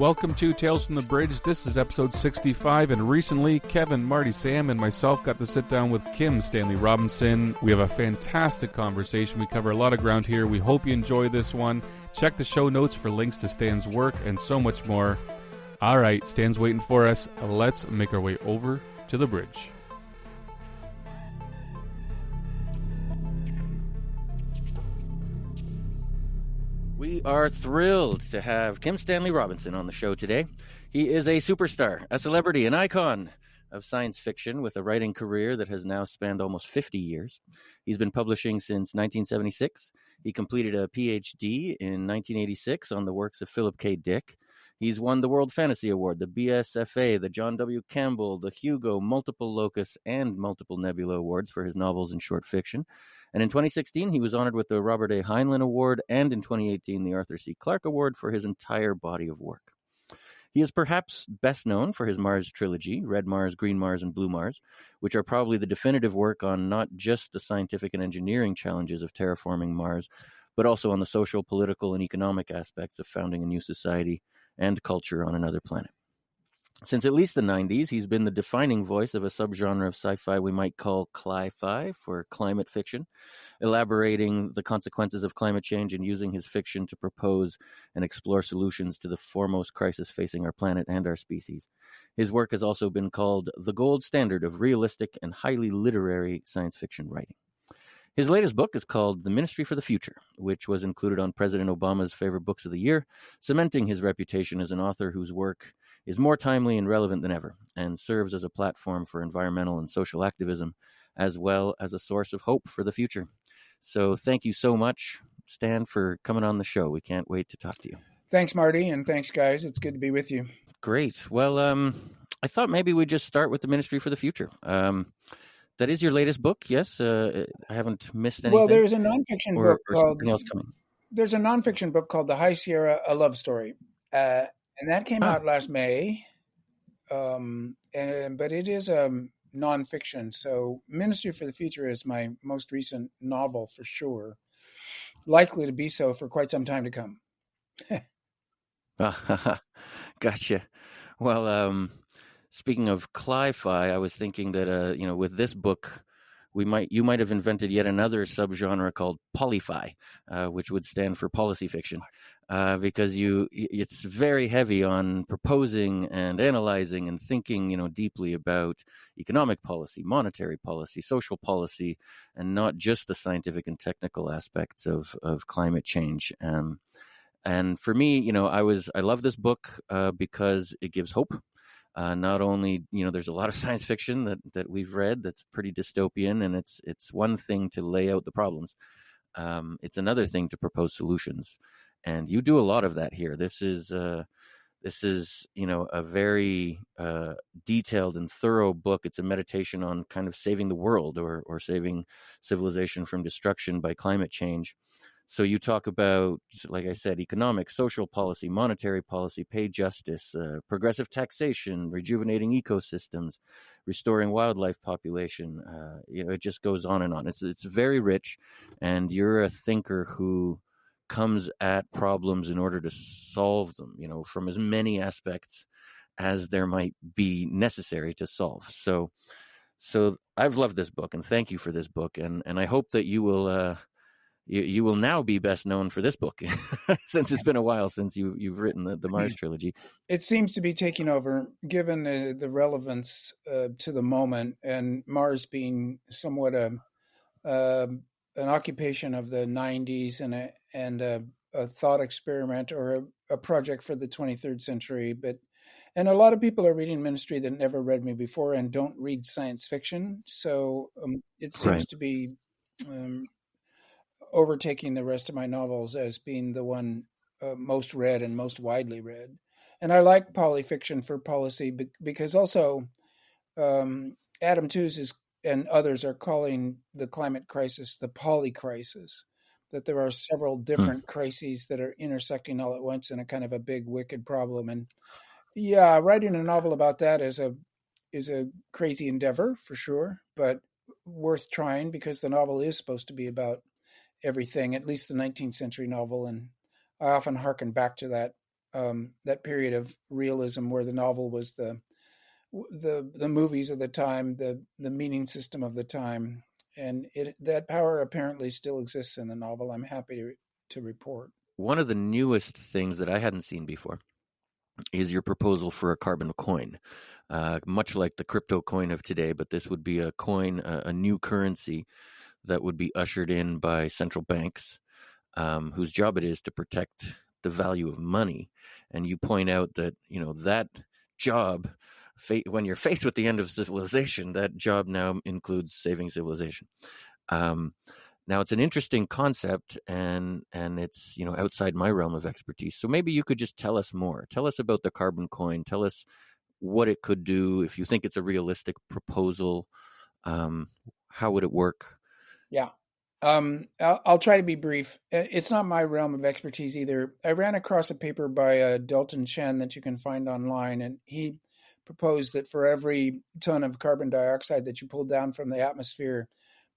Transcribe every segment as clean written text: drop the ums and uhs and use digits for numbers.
Welcome to Tales from the Bridge. This is episode 65, and recently Kevin, Marty, Sam, and myself got to sit down with Kim Stanley Robinson. We have a fantastic conversation. We cover a lot of ground here. We hope you enjoy this one. Check the show notes for links to Stan's work and so much more. All right, Stan's waiting for us. Let's make our way over to the bridge. We are thrilled to have Kim Stanley Robinson on the show today. He is a superstar, a celebrity, an icon of science fiction with a writing career that has now spanned almost 50 years. He's been publishing since 1976. He completed a PhD in 1986 on the works of Philip K. Dick. He's won the World Fantasy Award, the BSFA, the John W. Campbell, the Hugo, multiple Locus, and multiple Nebula Awards for his novels and short fiction. And in 2016, he was honored with the Robert A. Heinlein Award, and in 2018, the Arthur C. Clarke Award for his entire body of work. He is perhaps best known for his Mars trilogy, Red Mars, Green Mars, and Blue Mars, which are probably the definitive work on not just the scientific and engineering challenges of terraforming Mars, but also on the social, political, and economic aspects of founding a new society and culture on another planet. Since at least the 90s, he's been the defining voice of a subgenre of sci-fi we might call cli-fi, for climate fiction, elaborating the consequences of climate change and using his fiction to propose and explore solutions to the foremost crisis facing our planet and our species. His work has also been called the gold standard of realistic and highly literary science fiction writing. His latest book is called The Ministry for the Future, which was included on President Obama's favorite books of the year, cementing his reputation as an author whose work is more timely and relevant than ever, and serves as a platform for environmental and social activism, as well as a source of hope for the future. So thank you so much, Stan, for coming on the show. We can't wait to talk to you. Thanks, Marty, and thanks, guys. It's good to be with you. Great. Well, I thought maybe we'd just start with The Ministry for the Future. That is your latest book, yes? I haven't missed anything. Well, there's a nonfiction book called... something else coming. There's a nonfiction book called The High Sierra, A Love Story. And that came out last May. But it is nonfiction. So Ministry for the Future is my most recent novel for sure. Likely to be so for quite some time to come. Gotcha. Well, speaking of cli-fi, I was thinking that with this book, you might have invented yet another subgenre called polyfi, which would stand for policy fiction, because it's very heavy on proposing and analyzing and thinking, deeply about economic policy, monetary policy, social policy, and not just the scientific and technical aspects of climate change. And for me, I love this book because it gives hope. Not only, there's a lot of science fiction that we've read that's pretty dystopian, and it's one thing to lay out the problems. It's another thing to propose solutions. And you do a lot of that here. This is a very detailed and thorough book. It's a meditation on kind of saving the world or saving civilization from destruction by climate change. So you talk about, like I said, economic, social policy, monetary policy, pay justice, progressive taxation, rejuvenating ecosystems, restoring wildlife population. It just goes on and on. It's very rich, and you're a thinker who comes at problems in order to solve them, from as many aspects as there might be necessary to solve. So I've loved this book, and thank you for this book, and I hope that you will. You will now be best known for this book, since it's been a while since you've written the Mars trilogy. It seems to be taking over, given the relevance to the moment, and Mars being somewhat an occupation of the 90s and a thought experiment or a project for the 23rd century. And a lot of people are reading Ministry that never read me before and don't read science fiction. So it seems to be overtaking the rest of my novels as being the one most read and most widely read. And I like polyfiction for policy because also Adam Tooze and others are calling the climate crisis the polycrisis, that there are several different crises that are intersecting all at once in a kind of a big, wicked problem. And yeah, writing a novel about that is a crazy endeavor for sure, but worth trying because the novel is supposed to be about everything, at least the 19th century novel. And I often hearken back to that that period of realism where the novel was the movies of the time, the meaning system of the time, and that power apparently still exists in the novel. I'm happy to report. One of the newest things that I hadn't seen before is your proposal for a carbon coin, much like the crypto coin of today, but this would be a coin, a new currency that would be ushered in by central banks, whose job it is to protect the value of money. And you point out that, that job, when you're faced with the end of civilization, that job now includes saving civilization. Now, it's an interesting concept, and it's outside my realm of expertise. So maybe you could just tell us more. Tell us about the carbon coin. Tell us what it could do. If you think it's a realistic proposal, how would it work? Yeah. I'll try to be brief. It's not my realm of expertise either. I ran across a paper by Dalton Chen that you can find online, and he proposed that for every ton of carbon dioxide that you pulled down from the atmosphere,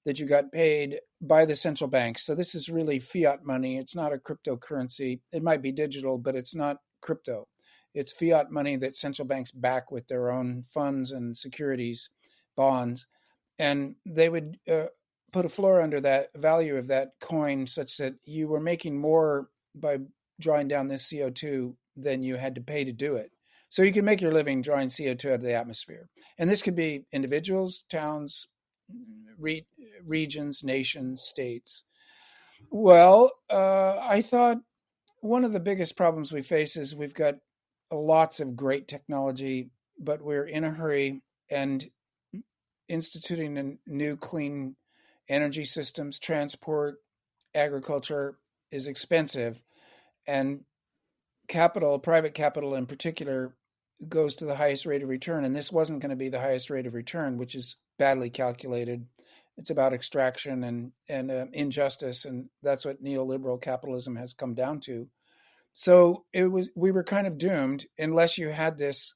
that you got paid by the central banks. So this is really fiat money. It's not a cryptocurrency. It might be digital, but it's not crypto. It's fiat money that central banks back with their own funds and securities, bonds, and they would put a floor under that value of that coin such that you were making more by drawing down this CO2 than you had to pay to do it. So you can make your living drawing CO2 out of the atmosphere. And this could be individuals, towns, regions, nations, states. Well, I thought one of the biggest problems we face is we've got lots of great technology, but we're in a hurry, and instituting a new clean energy systems, transport, agriculture is expensive, and capital, private capital in particular, goes to the highest rate of return. And this wasn't going to be the highest rate of return, which is badly calculated. It's about extraction and injustice, and that's what neoliberal capitalism has come down to. So we were kind of doomed unless you had this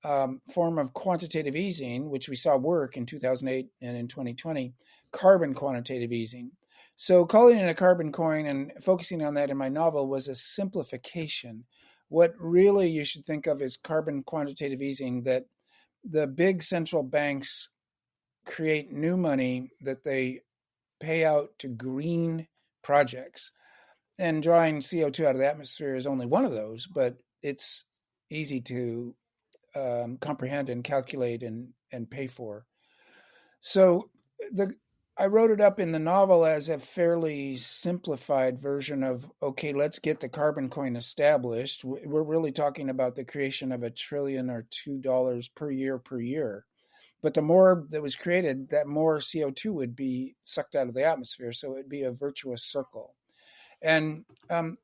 form of quantitative easing, which we saw work in 2008 and in 2020, carbon quantitative easing. So calling it a carbon coin and focusing on that in my novel was a simplification. What really you should think of is carbon quantitative easing, that the big central banks create new money that they pay out to green projects. And drawing CO2 out of the atmosphere is only one of those, but it's easy to comprehend and calculate and pay for. So I wrote it up in the novel as a fairly simplified version of, okay, let's get the carbon coin established. We're really talking about the creation of $1 trillion or $2 per year. But the more that was created, that more CO2 would be sucked out of the atmosphere. So it'd be a virtuous circle. And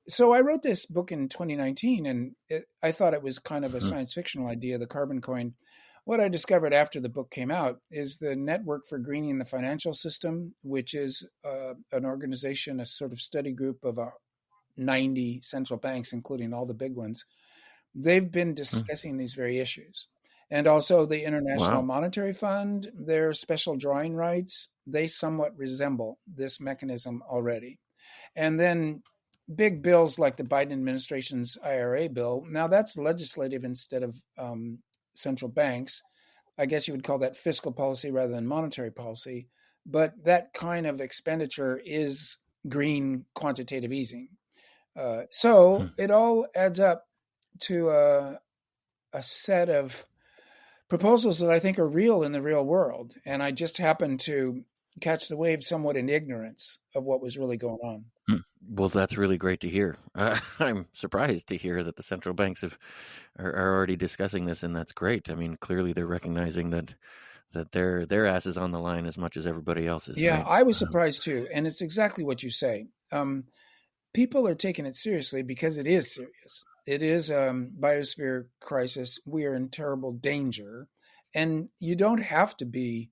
so I wrote this book in 2019, and I thought it was kind of a science fictional idea, the carbon coin. What I discovered after the book came out is the Network for Greening the Financial System, which is an organization, a sort of study group of 90 central banks, including all the big ones. They've been discussing these very issues. And also the International Monetary Fund, their special drawing rights, they somewhat resemble this mechanism already. And then big bills like the Biden administration's IRA bill, now that's legislative instead of central banks. I guess you would call that fiscal policy rather than monetary policy. But that kind of expenditure is green quantitative easing. So it all adds up to a set of proposals that I think are real in the real world. And I just happened to catch the wave somewhat in ignorance of what was really going on. Well, that's really great to hear. I'm surprised to hear that the central banks are already discussing this, and that's great. I mean, clearly they're recognizing that their ass is on the line as much as everybody else's. Yeah, right? I was surprised too, and it's exactly what you say. People are taking it seriously because it is serious. It is a biosphere crisis. We are in terrible danger, and you don't have to be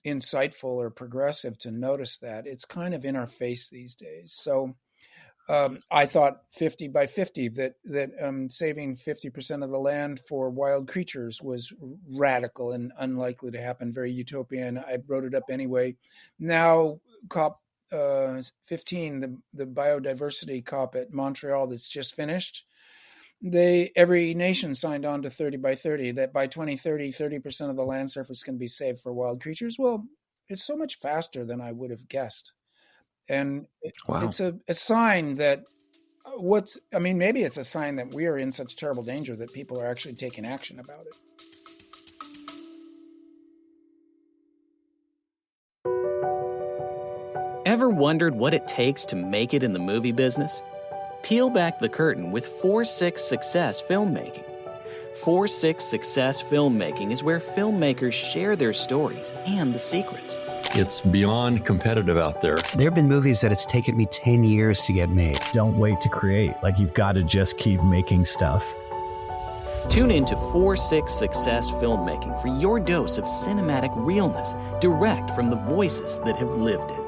insightful or progressive to notice that. It's kind of in our face these days. So I thought 50 by 50 that saving 50% of the land for wild creatures was radical and unlikely to happen, very utopian. I wrote it up anyway. Now COP 15, the biodiversity COP at Montreal that's just finished, every nation signed on to 30 by 30, that by 2030, 30% of the land surface can be saved for wild creatures. Well, it's so much faster than I would have guessed. And Wow. it's a sign that maybe it's a sign that we are in such terrible danger that people are actually taking action about it. Ever wondered what it takes to make it in the movie business? Peel back the curtain with 4-6 Success Filmmaking. 4-6 Success Filmmaking is where filmmakers share their stories and the secrets. It's beyond competitive out there. There have been movies that it's taken me 10 years to get made. Don't wait to create. Like, you've got to just keep making stuff. Tune in to 4-6 Success Filmmaking for your dose of cinematic realness, direct from the voices that have lived it.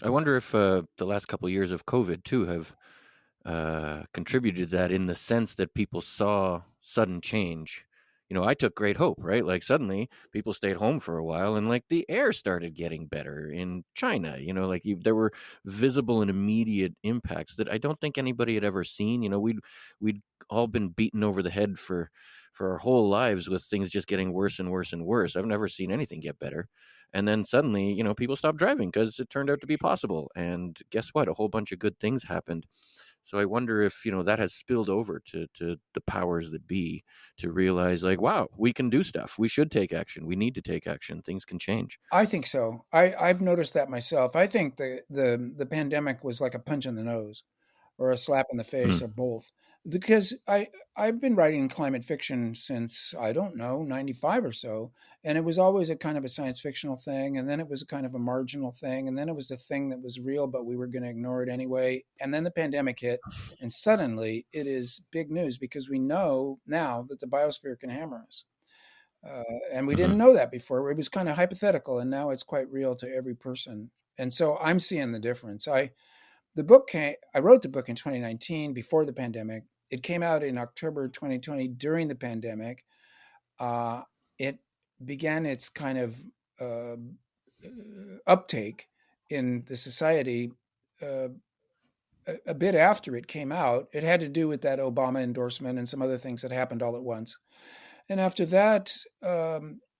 I wonder if the last couple of years of COVID too have contributed to that, in the sense that people saw sudden change. I took great hope, right? Like, suddenly people stayed home for a while, and like the air started getting better in China. There were visible and immediate impacts that I don't think anybody had ever seen. We'd all been beaten over the head for our whole lives with things just getting worse and worse and worse. I've never seen anything get better. And then suddenly, people stopped driving because it turned out to be possible. And guess what? A whole bunch of good things happened. So I wonder if, that has spilled over to the powers that be, to realize, like, wow, we can do stuff. We should take action. We need to take action. Things can change. I think so. I've noticed that myself. I think the pandemic was like a punch in the nose or a slap in the face or both. Because I've been writing climate fiction since, I don't know, 95 or so. And it was always a kind of a science fictional thing. And then it was a kind of a marginal thing. And then it was a thing that was real, but we were going to ignore it anyway. And then the pandemic hit. And suddenly it is big news, because we know now that the biosphere can hammer us. And we didn't know that before. It was kind of hypothetical. And now it's quite real to every person. And so I'm seeing the difference. I wrote the book in 2019, before the pandemic. It came out in October 2020 during the pandemic. It began its kind of uptake in the society a bit after it came out. It had to do with that Obama endorsement and some other things that happened all at once. And after that,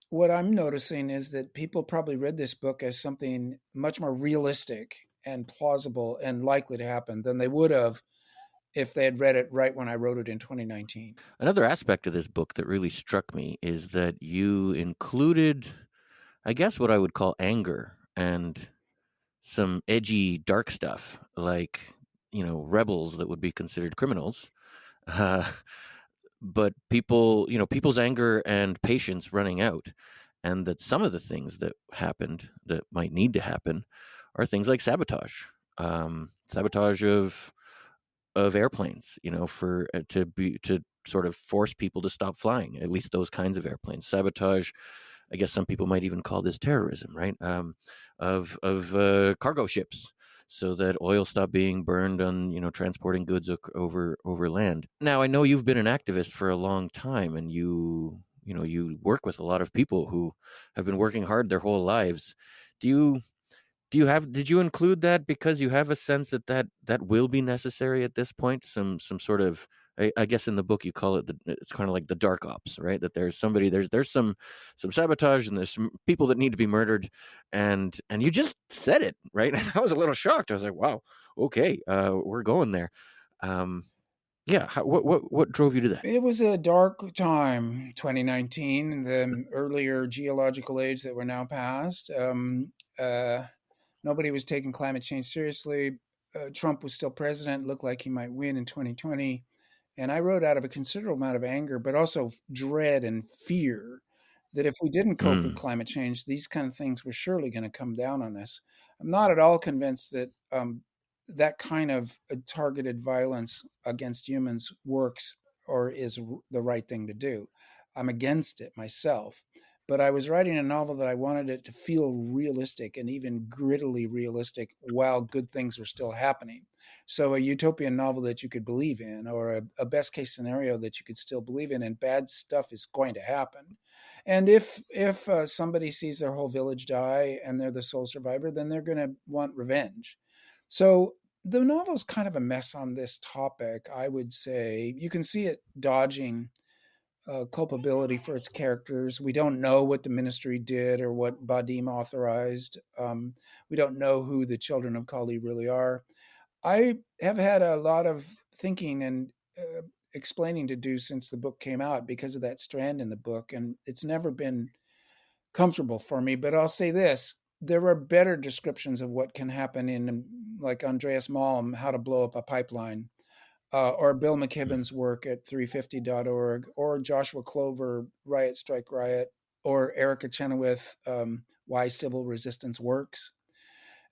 what I'm noticing is that people probably read this book as something much more realistic and plausible and likely to happen than they would have if they had read it right when I wrote it in 2019. Another aspect of this book that really struck me is that you included, I guess, what I would call anger and some edgy, dark stuff, like, rebels that would be considered criminals. But people's anger and patience running out, and that some of the things that happened that might need to happen are things like sabotage of airplanes, for to sort of force people to stop flying, at least those kinds of airplanes. Sabotage, I guess some people might even call this terrorism, right? Of cargo ships, so that oil stopped being burned on, transporting goods over land. Now, I know you've been an activist for a long time, and you work with a lot of people who have been working hard their whole lives. Did you include that because you have a sense that will be necessary at this point? Some sort of, I guess in the book you call it, it's kind of like the dark ops, right? That there's some sabotage, and there's some people that need to be murdered, and you just said it, right? And I was a little shocked. I was like, wow, okay, we're going there. Yeah. What drove you to that? It was a dark time, 2019, the earlier geological age that we're now past. Nobody was taking climate change seriously. Trump was still president, looked like he might win in 2020. And I wrote out of a considerable amount of anger, but also dread and fear that if we didn't cope with climate change, these kind of things were surely going to come down on us. I'm not at all convinced that that kind of targeted violence against humans works or is the right thing to do. I'm against it myself. But I was writing a novel that I wanted it to feel realistic, and even grittily realistic, while good things were still happening. So a utopian novel that you could believe in, or a best case scenario that you could still believe in, and bad stuff is going to happen. And if somebody sees their whole village die and they're the sole survivor, then they're going to want revenge. So the novel's kind of a mess on this topic, I would say. You can see it dodging culpability for its characters. We don't know what the ministry did or what Badim authorized. We don't know who the children of Kali really are. I have had a lot of thinking and explaining to do since the book came out because of that strand in the book, and it's never been comfortable for me. But I'll say this: there are better descriptions of what can happen in, like Andreas Malm, How to Blow Up a Pipeline, or Bill McKibben's work at 350.org, or Joshua Clover, Riot, Strike, Riot, or Erica Chenoweth, Why Civil Resistance Works.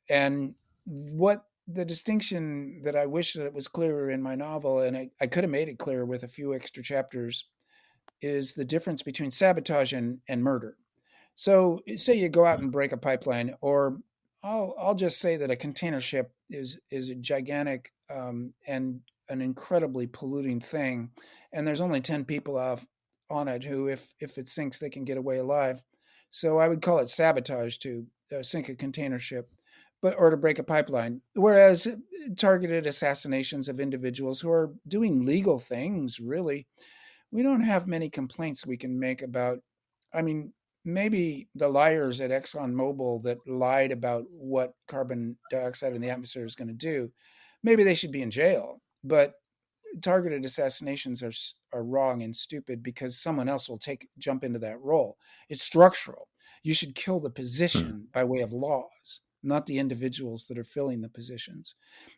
And what the distinction that I wish that it was clearer in my novel, and I could have made it clearer with a few extra chapters, is the difference between sabotage and murder. So, say you go out and break a pipeline, or I'll just say that a container ship is a gigantic and an incredibly polluting thing, and there's only 10 people off on it who, if it sinks, they can get away alive. So I would call it sabotage to sink a container ship, but or to break a pipeline. Whereas targeted assassinations of individuals who are doing legal things, really, we don't have many complaints we can make about. I mean, maybe the liars at ExxonMobil that lied about what carbon dioxide in the atmosphere is going to do, maybe they should be in jail. But targeted assassinations are wrong and stupid because someone else will jump into that role. It's structural. You should kill the position by way of laws, not the individuals that are filling the positions.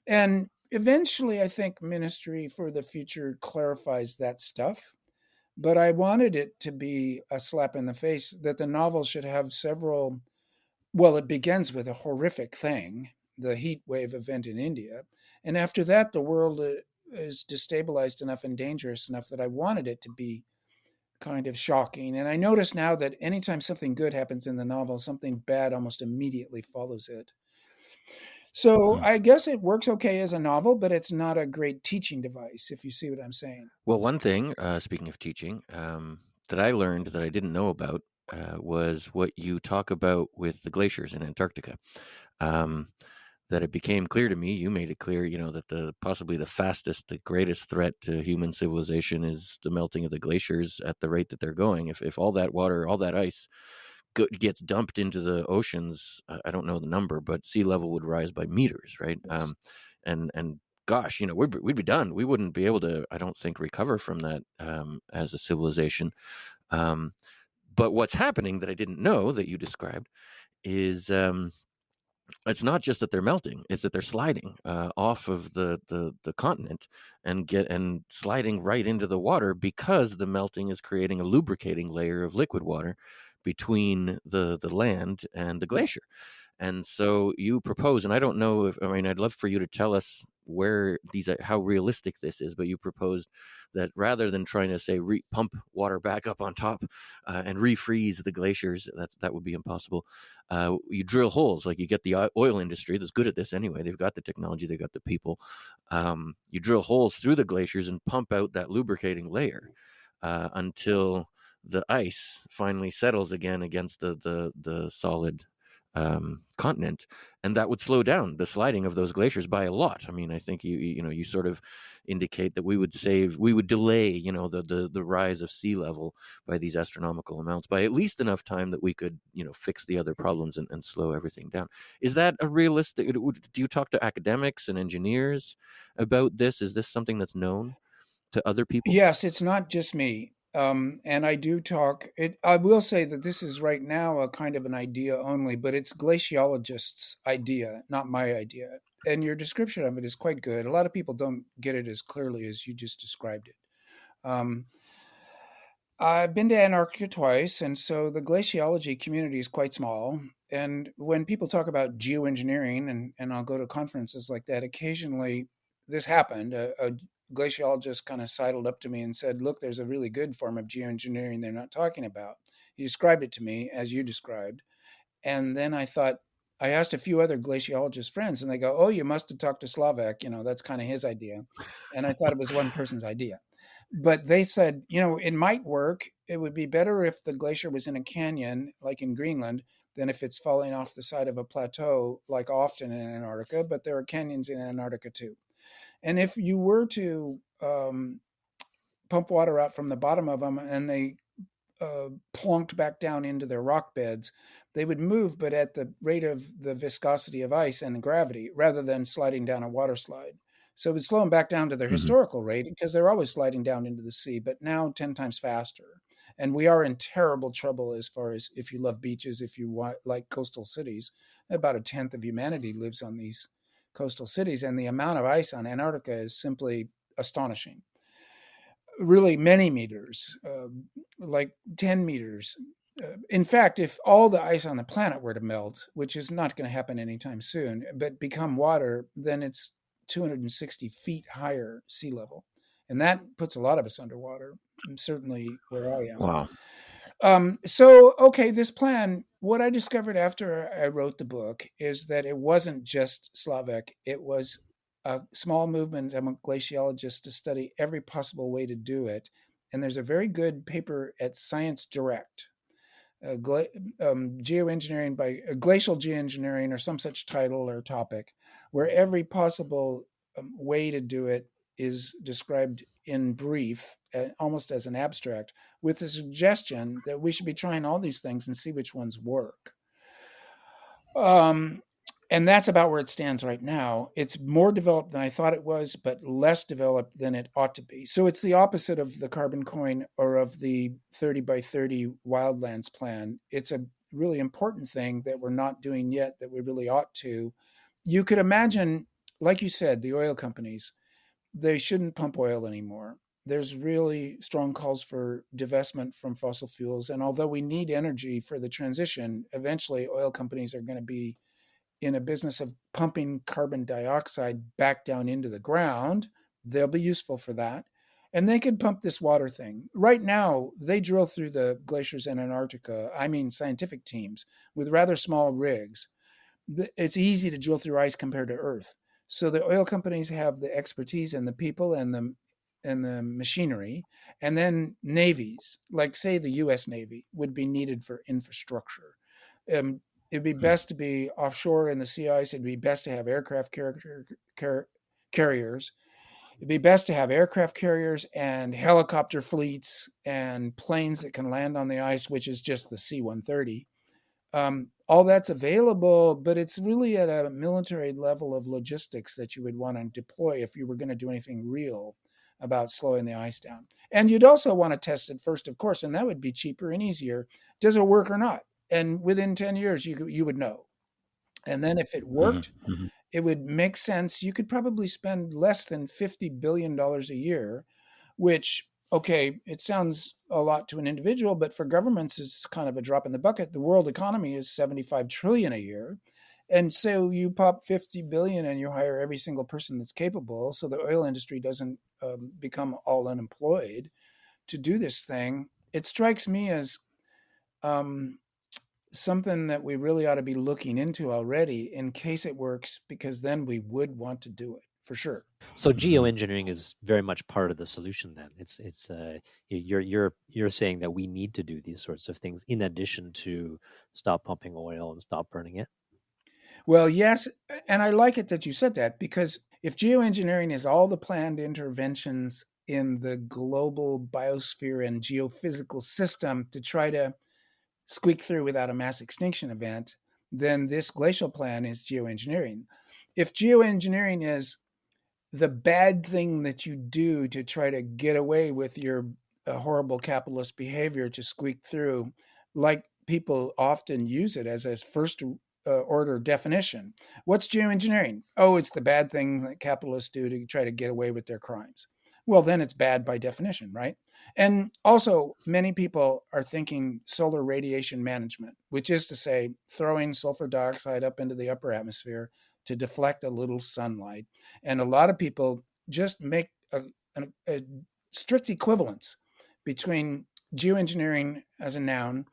And eventually, I think Ministry for the Future clarifies that stuff. But I wanted it to be a slap in the face that the novel should have several. Well, it begins with a horrific thing, the heat wave event in India. And after that, the world is destabilized enough and dangerous enough that I wanted it to be kind of shocking. And I notice now that anytime something good happens in the novel, something bad almost immediately follows it. So I guess it works okay as a novel, but it's not a great teaching device, if you see what I'm saying. Well, one thing, speaking of teaching, that I learned that I didn't know about was what you talk about with the glaciers in Antarctica. That it became clear to me, you made it clear, that possibly the fastest, the greatest threat to human civilization is the melting of the glaciers at the rate that they're going. If all that water, all that ice gets dumped into the oceans, I don't know the number, but sea level would rise by meters, right? Yes. And gosh, we'd be done. We wouldn't be able to, I don't think, recover from that as a civilization. But what's happening that I didn't know that you described is it's not just that they're melting; it's that they're sliding off of the continent and sliding right into the water because the melting is creating a lubricating layer of liquid water between the land and the glacier. And so you propose, and I don't know if, I'd love for you to tell us how realistic this is, but you proposed that rather than trying to say pump water back up on top and refreeze the glaciers, that would be impossible. You drill holes, like you get the oil industry that's good at this anyway. They've got the technology, they've got the people. You drill holes through the glaciers and pump out that lubricating layer until the ice finally settles again against the solid continent, and that would slow down the sliding of those glaciers by a lot. I think you sort of indicate that we would delay the rise of sea level by these astronomical amounts by at least enough time that we could fix the other problems and slow everything down. Is that a realistic? Do you talk to academics and engineers about this? Is this something that's known to other people? Yes, it's not just me. And I do talk. I will say that this is right now a kind of an idea only, but it's glaciologists' idea, not my idea. And your description of it is quite good. A lot of people don't get it as clearly as you just described it. I've been to Antarctica twice, and so the glaciology community is quite small. And when people talk about geoengineering, and I'll go to conferences like that, occasionally this happened. A glaciologist kind of sidled up to me and said, "Look, there's a really good form of geoengineering they're not talking about." He described it to me as you described. And then I thought, I asked a few other glaciologist friends, and they go, "Oh, you must have talked to Slovak. That's kind of his idea." And I thought it was one person's idea. But they said, it might work. It would be better if the glacier was in a canyon, like in Greenland, than if it's falling off the side of a plateau, like often in Antarctica. But there are canyons in Antarctica too. And if you were to pump water out from the bottom of them and they plonked back down into their rock beds, they would move, but at the rate of the viscosity of ice and gravity, rather than sliding down a water slide. So it would slow them back down to their historical rate, because they're always sliding down into the sea, but now 10 times faster. And we are in terrible trouble as far as, if you love beaches, if you want, like coastal cities. About a tenth of humanity lives on these coastal cities, and the amount of ice on Antarctica is simply astonishing. Really many meters, like 10 meters. In fact, if all the ice on the planet were to melt, which is not going to happen anytime soon, but become water, then it's 260 feet higher sea level. And that puts a lot of us underwater, certainly where I am. Wow. Okay, this plan, what I discovered after I wrote the book is that it wasn't just Slovak. It was a small movement among glaciologists to study every possible way to do it. And there's a very good paper at Science Direct, geoengineering by glacial geoengineering, or some such title or topic, where every possible way to do it is described in brief, almost as an abstract, with the suggestion that we should be trying all these things and see which ones work. And that's about where it stands right now. It's more developed than I thought it was, but less developed than it ought to be. So it's the opposite of the carbon coin or of the 30 by 30 wildlands plan. It's a really important thing that we're not doing yet that we really ought to. You could imagine, like you said, the oil companies, they shouldn't pump oil anymore. There's really strong calls for divestment from fossil fuels. And although we need energy for the transition, eventually oil companies are going to be in a business of pumping carbon dioxide back down into the ground. They'll be useful for that. And they could pump this water thing. Right now, they drill through the glaciers in Antarctica, scientific teams, with rather small rigs. It's easy to drill through ice compared to Earth. So the oil companies have the expertise and the people and the machinery. And then navies, like say the U.S. Navy, would be needed for infrastructure. It'd be best to be offshore in the sea ice. It'd be best to have aircraft carriers. It'd be best to have aircraft carriers and helicopter fleets and planes that can land on the ice, which is just the C-130. All that's available, but it's really at a military level of logistics that you would want to deploy if you were going to do anything real about slowing the ice down. And you'd also want to test it first, of course, and that would be cheaper and easier. Does it work or not? And within 10 years, you would know. And then if it worked, it would make sense. You could probably spend less than $50 billion a year, which, okay, it sounds a lot to an individual, but for governments, it's kind of a drop in the bucket. The world economy is 75 trillion a year. And so you pop 50 billion and you hire every single person that's capable. So the oil industry doesn't become all unemployed to do this thing. It strikes me as something that we really ought to be looking into already in case it works, because then we would want to do it for sure. So geoengineering is very much part of the solution. Then you're saying that we need to do these sorts of things in addition to stop pumping oil and stop burning it. Well, yes, and I like it that you said that, because if geoengineering is all the planned interventions in the global biosphere and geophysical system to try to squeak through without a mass extinction event, then this glacial plan is geoengineering. If geoengineering is the bad thing that you do to try to get away with your horrible capitalist behavior to squeak through, like people often use it as a first order definition. What's geoengineering? Oh, it's the bad thing that capitalists do to try to get away with their crimes. Well, then it's bad by definition, right? And also, many people are thinking solar radiation management, which is to say, throwing sulfur dioxide up into the upper atmosphere to deflect a little sunlight. And a lot of people just make a strict equivalence between geoengineering as a noun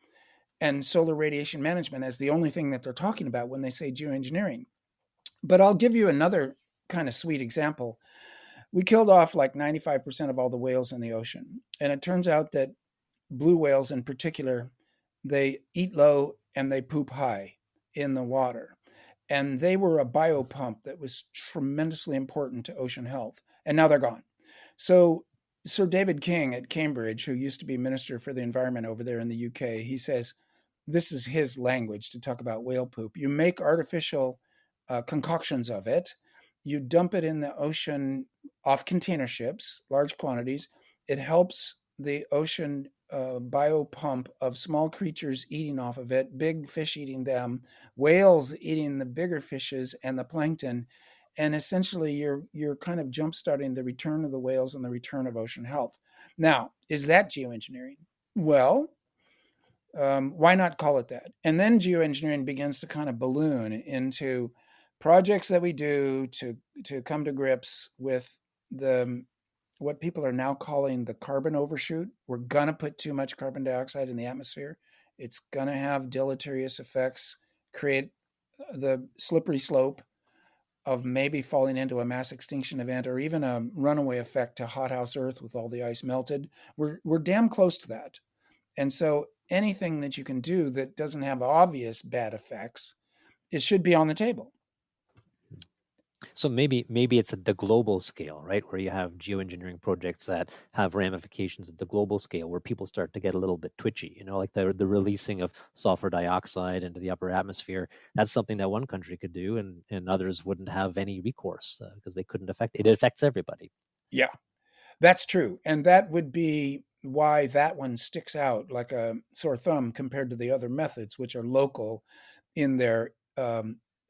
and solar radiation management as the only thing that they're talking about when they say geoengineering. But I'll give you another kind of sweet example. We killed off like 95% of all the whales in the ocean. And it turns out that blue whales in particular, they eat low and they poop high in the water. And they were a biopump that was tremendously important to ocean health. And now they're gone. So Sir David King at Cambridge, who used to be Minister for the Environment over there in the UK, he says, this is his language to talk about whale poop. You make artificial concoctions of it. You dump it in the ocean off container ships, large quantities. It helps the ocean biopump of small creatures eating off of it, big fish eating them, whales eating the bigger fishes and the plankton. And essentially, you're kind of jump-starting the return of the whales and the return of ocean health. Now, is that geoengineering? Well, why not call it that? And then geoengineering begins to kind of balloon into projects that we do to come to grips with the what people are now calling the carbon overshoot. We're gonna put too much carbon dioxide in the atmosphere. It's gonna have deleterious effects, create the slippery slope of maybe falling into a mass extinction event or even a runaway effect to hothouse Earth with all the ice melted. We're damn close to that. And so anything that you can do that doesn't have obvious bad effects, it should be on the table. So maybe it's at the global scale, right, where you have geoengineering projects that have ramifications at the global scale, where people start to get a little bit twitchy. Like the releasing of sulfur dioxide into the upper atmosphere. That's something that one country could do, and others wouldn't have any recourse because they couldn't affect it. It affects everybody. Yeah, that's true, and that would be why that one sticks out like a sore thumb compared to the other methods, which are local in their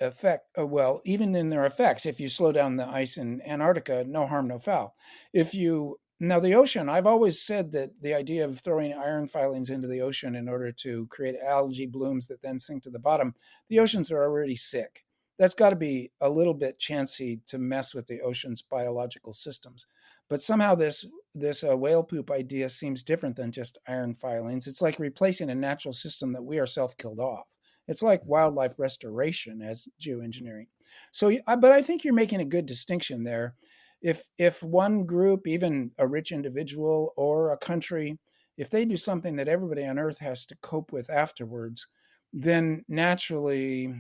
effect. Well, even in their effects, if you slow down the ice in Antarctica, no harm, no foul. Now the ocean, I've always said that the idea of throwing iron filings into the ocean in order to create algae blooms that then sink to the bottom, the oceans are already sick. That's got to be a little bit chancy to mess with the ocean's biological systems. But somehow this whale poop idea seems different than just iron filings. It's like replacing a natural system that we ourselves killed off. It's like wildlife restoration as geoengineering. So, but I think you're making a good distinction there. If one group, even a rich individual or a country, if they do something that everybody on Earth has to cope with afterwards, then naturally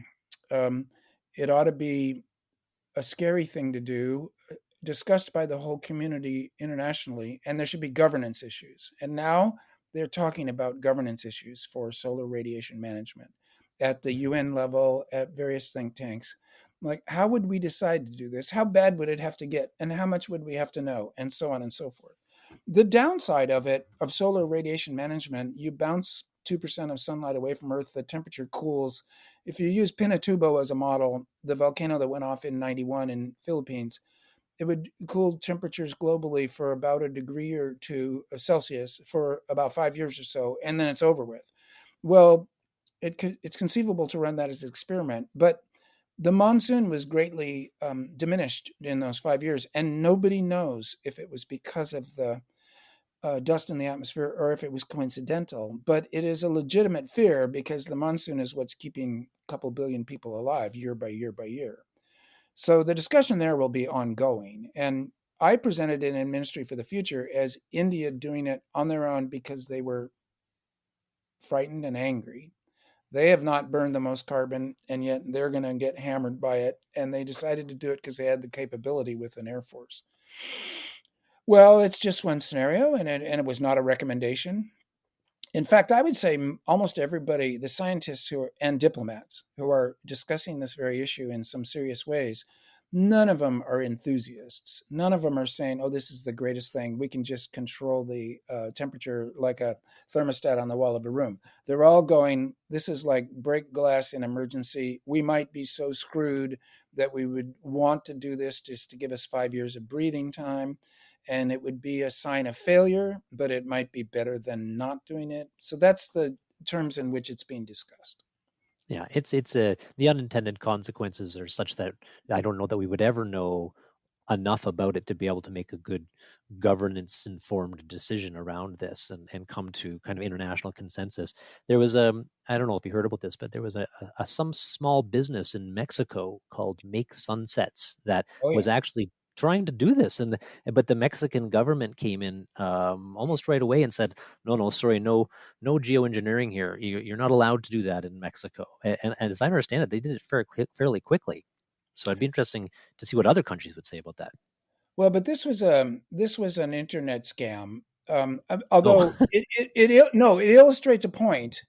it ought to be a scary thing to do, discussed by the whole community internationally, and there should be governance issues. And now they're talking about governance issues for solar radiation management at the UN level, at various think tanks. Like, how would we decide to do this? How bad would it have to get? And how much would we have to know? And so on and so forth. The downside of solar radiation management, you bounce 2% of sunlight away from Earth, the temperature cools. If you use Pinatubo as a model, the volcano that went off in 91 in Philippines, it would cool temperatures globally for about a degree or two Celsius for about 5 years or so, and then it's over with. Well, it's conceivable to run that as an experiment, but the monsoon was greatly diminished in those 5 years, and nobody knows if it was because of the dust in the atmosphere or if it was coincidental. But it is a legitimate fear because the monsoon is what's keeping a couple billion people alive year by year by year. So the discussion there will be ongoing. And I presented it in Ministry for the Future as India doing it on their own because they were frightened and angry. They have not burned the most carbon, and yet they're going to get hammered by it. And they decided to do it because they had the capability with an Air Force. Well, it's just one scenario, and it was not a recommendation. In fact, I would say almost everybody, the scientists and diplomats who are discussing this very issue in some serious ways, none of them are enthusiasts. None of them are saying, oh, this is the greatest thing. We can just control the temperature like a thermostat on the wall of a room. They're all going, this is like break glass in emergency. We might be so screwed that we would want to do this just to give us 5 years of breathing time. And it would be a sign of failure, but it might be better than not doing it. So that's the terms in which it's being discussed. Yeah, it's the unintended consequences are such that I don't know that we would ever know enough about it to be able to make a good governance informed decision around this and come to kind of international consensus. There was I don't know if you heard about this, but there was some small business in Mexico called Make Sunsets that Oh was yeah. actually trying to do this, but the Mexican government came in almost right away and said, no, sorry, no geoengineering here. You're not allowed to do that in Mexico. And as I understand it, they did it fairly quickly. So it'd be interesting to see what other countries would say about that. Well, but this was an internet scam. Oh, Although it illustrates a point,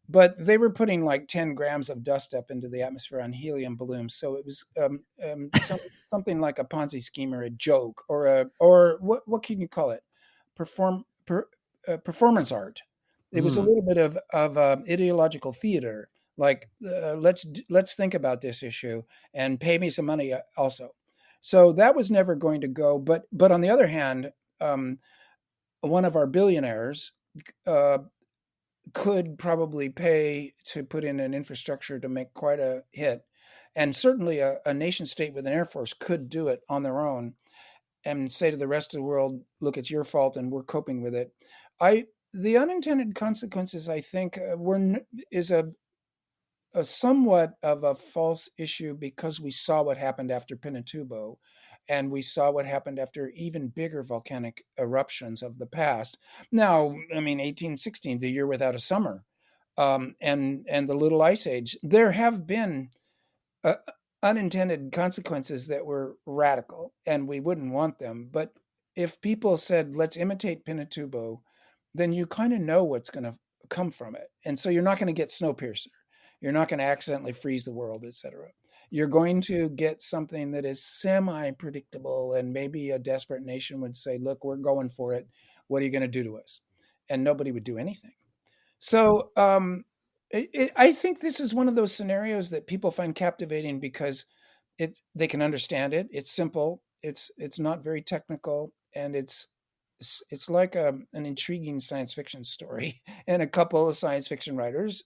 but they were putting like 10 grams of dust up into the atmosphere on helium balloons, so it was something like a Ponzi scheme or a joke or what can you call it? Performance art. It was a mm, little bit of ideological theater. Like let's think about this issue and pay me some money also. So that was never going to go. But on the other hand, one of our billionaires uh, could probably pay to put in an infrastructure to make quite a hit, and certainly a nation state with an air force could do it on their own and say to the rest of the world, "Look, it's your fault, and we're coping with it." I The unintended consequences, I think, is a somewhat of a false issue because we saw what happened after Pinatubo, and we saw what happened after even bigger volcanic eruptions of the past. Now, I mean, 1816, the year without a summer, and the Little Ice Age. There have been uh, unintended consequences that were radical, and we wouldn't want them. But if people said, "Let's imitate Pinatubo," then you kind of know what's going to come from it, and so you're not going to get Snowpiercer. You're not going to accidentally freeze the world, etc. You're going to get something that is semi-predictable, and maybe a desperate nation would say, "Look, we're going for it. What are you going to do to us?" And nobody would do anything. So I think this is one of those scenarios that people find captivating because they can understand it. It's simple. It's not very technical, and it's like an intriguing science fiction story. And a couple of science fiction writers,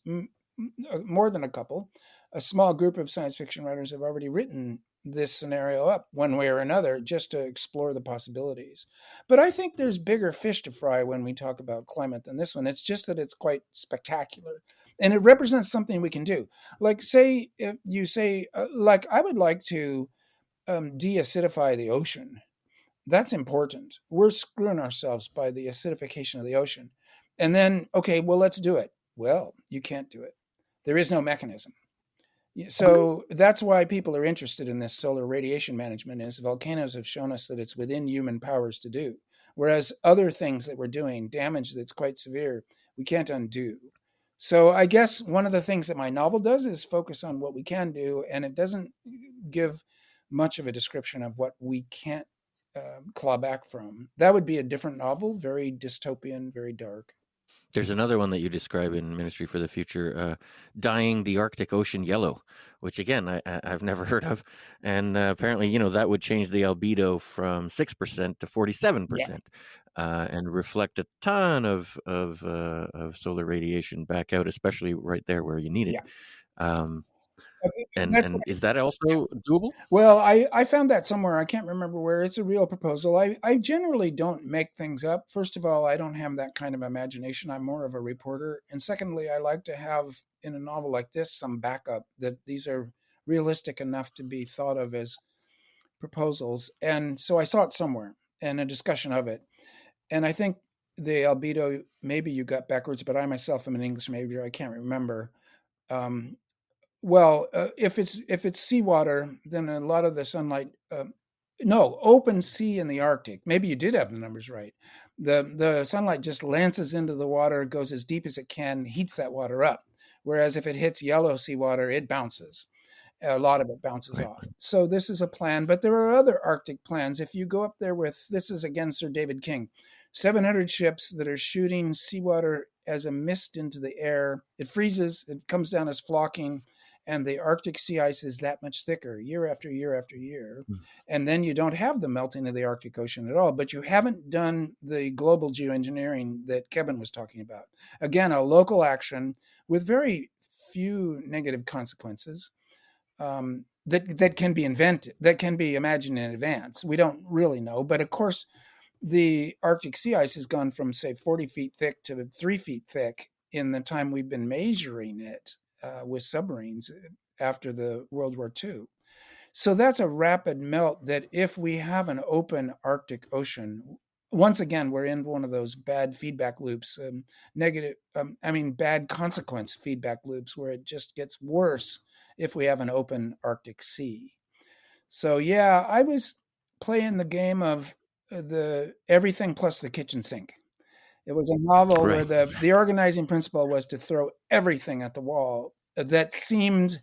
more than a couple, a small group of science fiction writers have already written this scenario up one way or another just to explore the possibilities. But I think there's bigger fish to fry when we talk about climate than this one. It's just that it's quite spectacular and it represents something we can do. Like, say, if you say, like, I would like to de-acidify the ocean. That's important. We're screwing ourselves by the acidification of the ocean. And then, okay, well, let's do it. Well, you can't do it. There is no mechanism. So that's why people are interested in this solar radiation management is volcanoes have shown us that it's within human powers to do. Whereas other things that we're doing, damage that's quite severe, we can't undo. So I guess one of the things that my novel does is focus on what we can do, and it doesn't give much of a description of what we can't claw back from. That would be a different novel, very dystopian, very dark. There's another one that you describe in Ministry for the Future, dyeing the Arctic Ocean yellow, which again I've never heard of, and apparently that would change the albedo from 6% to 47%, and reflect a ton of solar radiation back out, especially right there where you need it. Um, and is that also doable? Well, I found that somewhere. I can't remember where. It's a real proposal. I generally don't make things up. First of all, I don't have that kind of imagination. I'm more of a reporter. And secondly, I like to have in a novel like this some backup that these are realistic enough to be thought of as proposals. And so I saw it somewhere and a discussion of it. And I think the albedo, maybe you got backwards, but I myself am an English major. I can't remember. Um, if it's seawater, then a lot of the sunlight. No, open sea in the Arctic. Maybe you did have the numbers right. The sunlight just lances into the water, goes as deep as it can, heats that water up. Whereas if it hits yellow seawater, it bounces. A lot of it bounces off. So this is a plan, but there are other Arctic plans. If you go up there with, this is again Sir David King, 700 ships that are shooting seawater as a mist into the air. It freezes, it comes down as flocking, and the Arctic sea ice is that much thicker year after year after year. And then you don't have the melting of the Arctic Ocean at all, but you haven't done the global geoengineering that Kevin was talking about. Again, a local action with very few negative consequences. that can be invented, that can be imagined in advance. We don't really know, but of course, the Arctic sea ice has gone from say 40 feet thick to 3 feet thick in the time we've been measuring it with submarines after the World War II. So that's a rapid melt that if we have an open Arctic Ocean, once again, we're in one of those bad feedback loops, bad consequence feedback loops where it just gets worse if we have an open Arctic Sea. So yeah, I was playing the game of the everything plus the kitchen sink. It was a novel where Right. the organizing principle was to throw everything at the wall that seemed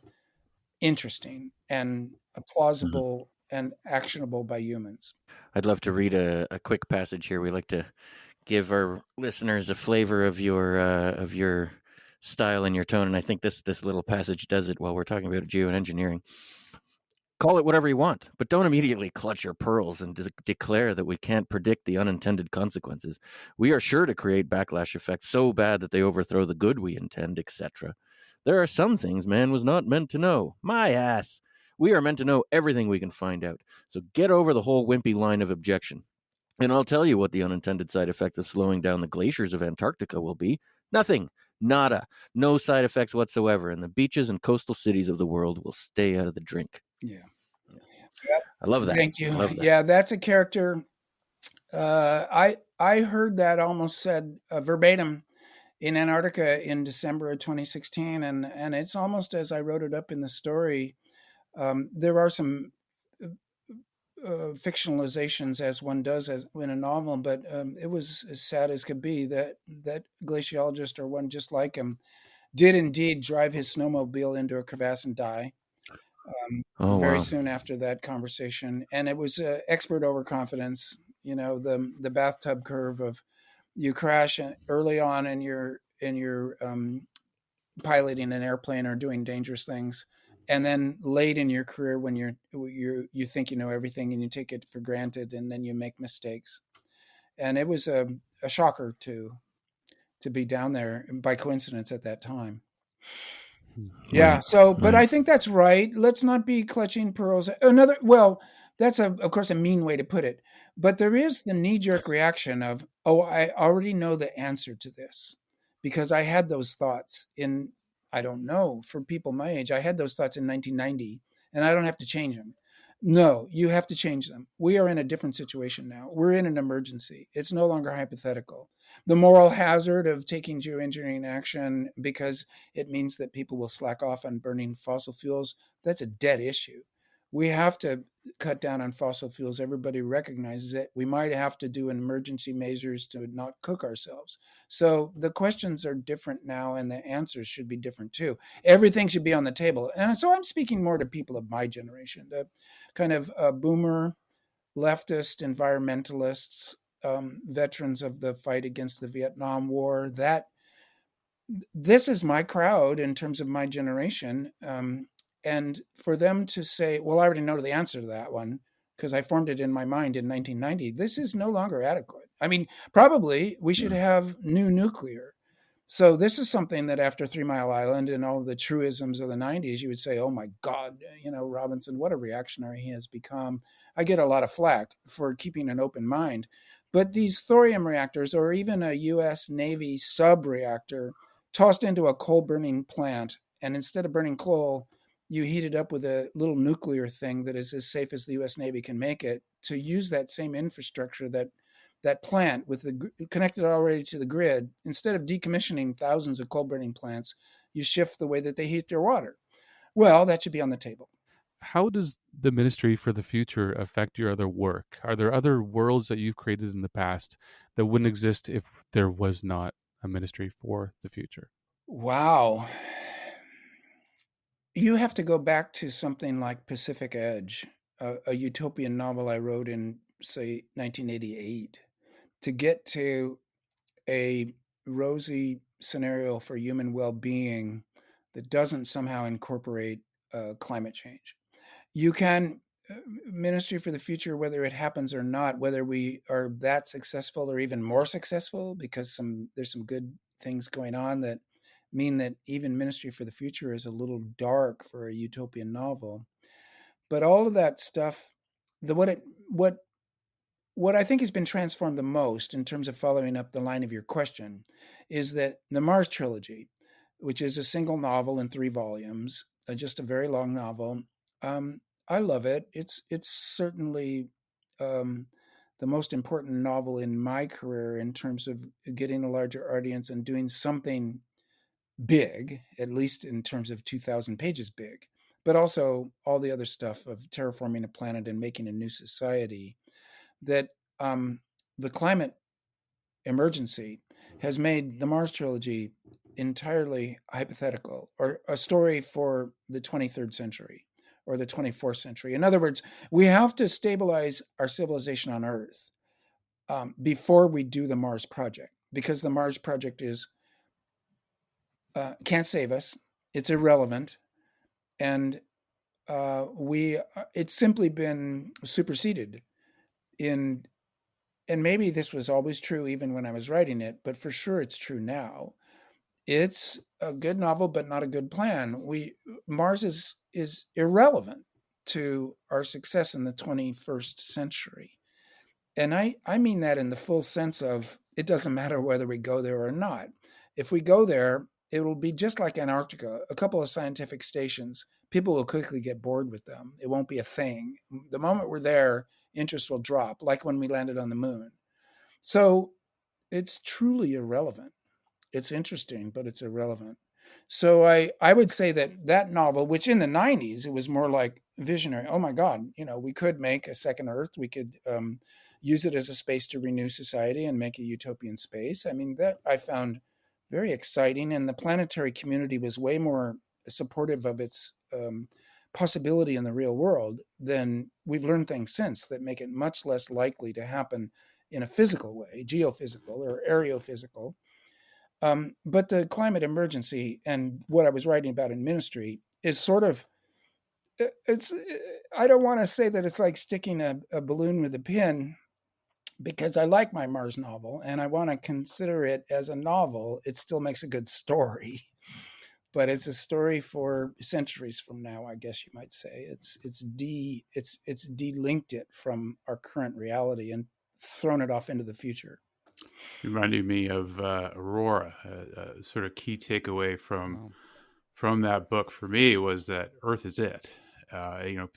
interesting and Mhm. plausible and actionable by humans. I'd love to read a quick passage here. We like to give our listeners a flavor of your style and your tone, and I think this little passage does it while we're talking about geoengineering. Call it whatever you want, but don't immediately clutch your pearls and declare that we can't predict the unintended consequences. We are sure to create backlash effects so bad that they overthrow the good we intend, etc. There are some things man was not meant to know. My ass. We are meant to know everything we can find out. So get over the whole wimpy line of objection. And I'll tell you what the unintended side effects of slowing down the glaciers of Antarctica will be. Nothing. Nada. No side effects whatsoever. And the beaches and coastal cities of the world will stay out of the drink. Yeah. I love that. Thank you. I love that. Yeah, that's a character. I heard that almost said verbatim in Antarctica in December of 2016, and it's almost as I wrote it up in the story. There are some fictionalizations as one does as in a novel, but it was as sad as could be that glaciologist or one just like him did indeed drive his snowmobile into a crevasse and die Oh, very wow. soon after that conversation. And it was expert overconfidence. You know, the bathtub curve of you crash early on in your piloting an airplane or doing dangerous things, and then late in your career when you think you know everything and you take it for granted, and then you make mistakes. And it was a shocker to be down there by coincidence at that time. Yeah. Right. So, but Right. I think that's right. Let's not be clutching pearls. Another, well, that's of course a mean way to put it, but there is the knee jerk reaction of, oh, I already know the answer to this because I had those thoughts in, I don't know, for people my age, I had those thoughts in 1990 and I don't have to change them. No, you have to change them. We are in a different situation now. We're in an emergency. It's no longer hypothetical. The moral hazard of taking geoengineering action because it means that people will slack off on burning fossil fuels. That's a dead issue. We have to cut down on fossil fuels. Everybody recognizes it. We might have to do emergency measures to not cook ourselves. So the questions are different now, and the answers should be different too. Everything should be on the table. And so I'm speaking more to people of my generation, the kind of boomer, leftist, environmentalists, veterans of the fight against the Vietnam War. That this is my crowd in terms of my generation. And for them to say, well, I already know the answer to that one because I formed it in my mind in 1990, this is no longer adequate. I mean, probably we should have new nuclear. So this is something that after 3 Mile Island and all the truisms of the 90s, you would say, oh my God, you know, Robinson, what a reactionary he has become. I get a lot of flack for keeping an open mind. But these thorium reactors, or even a US Navy sub reactor, tossed into a coal burning plant, and instead of burning coal, you heat it up with a little nuclear thing that is as safe as the US Navy can make it, to use that same infrastructure, that plant with the connected already to the grid. Instead of decommissioning thousands of coal burning plants, you shift the way that they heat their water. Well, that should be on the table. How does the ministry for the future affect your other work? Are there other worlds that you've created in the past that wouldn't exist if there was not a ministry for the future? Wow. You have to go back to something like Pacific Edge, a utopian novel I wrote in, say, 1988, to get to a rosy scenario for human well-being that doesn't somehow incorporate climate change. You can ministry for the future, whether it happens or not, whether we are that successful or even more successful, because there's some good things going on that mean that even Ministry for the Future is a little dark for a utopian novel. But all of that stuff, what I think has been transformed the most in terms of following up the line of your question is that the Mars trilogy, which is a single novel in 3 volumes, just a very long novel. I love it. It's certainly the most important novel in my career in terms of getting a larger audience and doing something big, at least in terms of 2,000 pages big, but also all the other stuff of terraforming a planet and making a new society. That the climate emergency has made the Mars trilogy entirely hypothetical, or a story for the 23rd century or the 24th century. In other words, we have to stabilize our civilization on Earth before we do the Mars project, because the Mars project is can't save us. It's irrelevant, and it's simply been superseded in. And maybe this was always true even when I was writing it, but for sure it's true now. It's a good novel, but not a good plan. Mars is irrelevant to our success in the 21st century. And I mean that in the full sense of it doesn't matter whether we go there or not. If we go there, it will be just like Antarctica, a couple of scientific stations. People will quickly get bored with them. It won't be a thing. The moment we're there, interest will drop, like when we landed on the moon. So it's truly irrelevant. It's interesting, but it's irrelevant. So I would say that novel, which in the 90s, it was more like visionary. Oh my God, we could make a second Earth. We could use it as a space to renew society and make a utopian space. I mean, that I found very exciting. And the planetary community was way more supportive of its possibility in the real world than we've learned things since that make it much less likely to happen in a physical way, geophysical or aerophysical. But the climate emergency and what I was writing about in Ministry is sort of, I don't want to say that it's like sticking a balloon with a pin, because I like my Mars novel and I want to consider it as a novel. It still makes a good story, but it's a story for centuries from now, I guess you might say. It's delinked it from our current reality and thrown it off into the future. It reminded me of Aurora. A sort of key takeaway from that book for me was that Earth is it.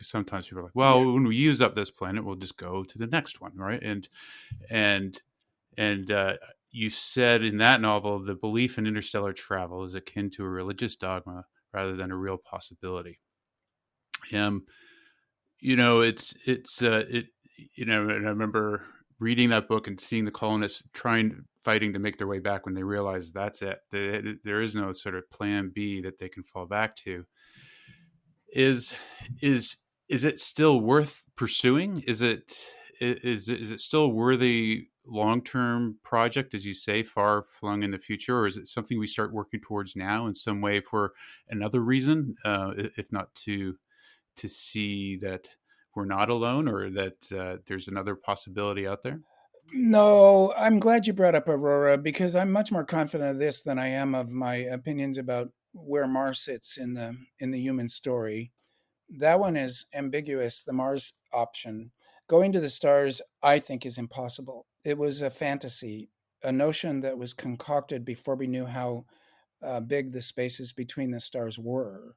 Sometimes people are like, well, when we use up this planet, we'll just go to the next one, right? And you said in that novel, the belief in interstellar travel is akin to a religious dogma rather than a real possibility. And I remember reading that book and seeing the colonists fighting to make their way back when they realized that's it. There is no sort of plan B that they can fall back to. Is it still worth pursuing? Is it still worthy long-term project, as you say, far flung in the future, or is it something we start working towards now in some way for another reason, if not to see that we're not alone, or that there's another possibility out there? No, I'm glad you brought up Aurora, because I'm much more confident of this than I am of my opinions about where Mars sits in the human story. That one is ambiguous. The Mars option, going to the stars, I think is impossible. It was a fantasy, a notion that was concocted before we knew how big the spaces between the stars were.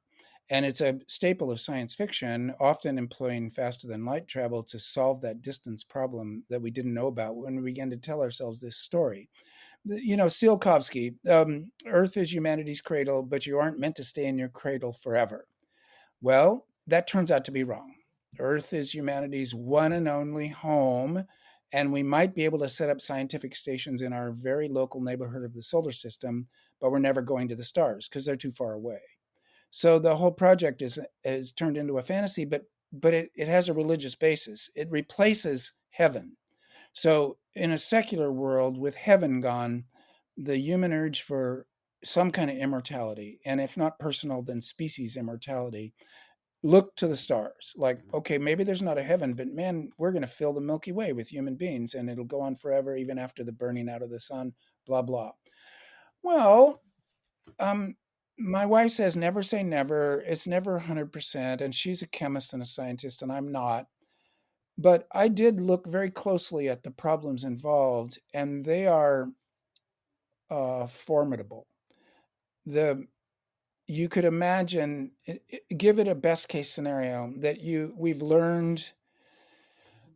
And it's a staple of science fiction, often employing faster than light travel to solve that distance problem that we didn't know about when we began to tell ourselves this story. Tsiolkovsky, Earth is humanity's cradle, but you aren't meant to stay in your cradle forever. Well, that turns out to be wrong. Earth is humanity's one and only home, and we might be able to set up scientific stations in our very local neighborhood of the solar system, but we're never going to the stars because they're too far away. So the whole project is turned into a fantasy, but it has a religious basis. It replaces heaven. So in a secular world with heaven gone, the human urge for some kind of immortality, and if not personal, then species immortality, look to the stars. Like, okay, maybe there's not a heaven, but man, we're going to fill the Milky Way with human beings, and it'll go on forever, even after the burning out of the sun, blah, blah. Well, My wife says never say never. It's never 100%, and she's a chemist and a scientist, and I'm not. But I did look very closely at the problems involved, and they are formidable. The You could imagine, give it a best case scenario that we've learned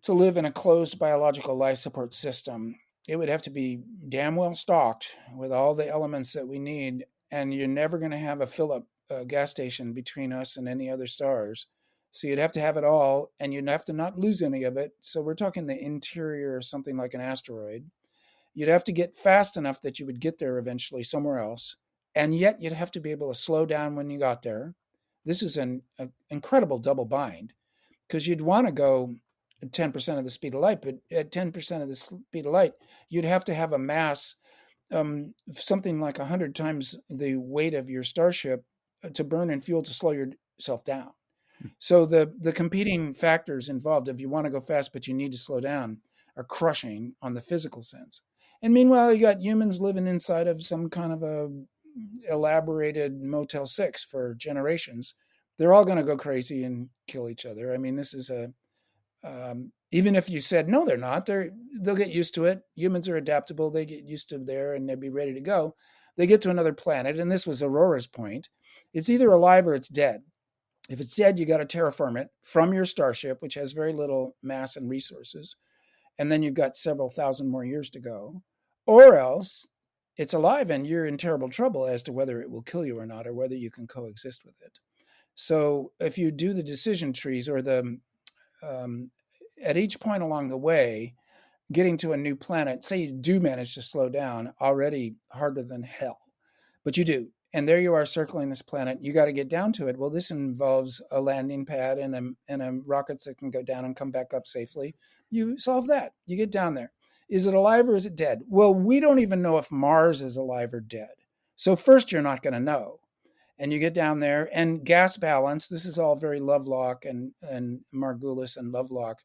to live in a closed biological life support system. It would have to be damn well stocked with all the elements that we need, and you're never going to have a fill up gas station between us and any other stars. So you'd have to have it all, and you'd have to not lose any of it. So we're talking the interior of something like an asteroid. You'd have to get fast enough that you would get there eventually somewhere else, and yet you'd have to be able to slow down when you got there. This is an incredible double bind, because you'd want to go at 10% of the speed of light, but at 10% of the speed of light, you'd have to have a mass something like 100 times the weight of your starship to burn in fuel to slow yourself down. So the competing factors involved, if you want to go fast but you need to slow down, are crushing on the physical sense. And meanwhile, you got humans living inside of some kind of a elaborated Motel 6 for generations. They're all going to go crazy and kill each other. I mean, this is even if you said no, they're not. They'll get used to it. Humans are adaptable. They get used to there and they'll be ready to go. They get to another planet, and this was Aurora's point. It's either alive or it's dead. If it's dead, you got to terraform it from your starship, which has very little mass and resources, and then you've got several thousand more years to go. Or else it's alive and you're in terrible trouble as to whether it will kill you or not, or whether you can coexist with it. So if you do the decision trees, or at each point along the way, getting to a new planet, say you do manage to slow down, already harder than hell, but you do. And there you are circling this planet. You got to get down to it. Well, this involves a landing pad and a rockets that can go down and come back up safely. You solve that. You get down there. Is it alive or is it dead? Well, we don't even know if Mars is alive or dead. So first, you're not going to know. And you get down there, and gas balance. This is all very Lovelock and Margulis and Lovelock.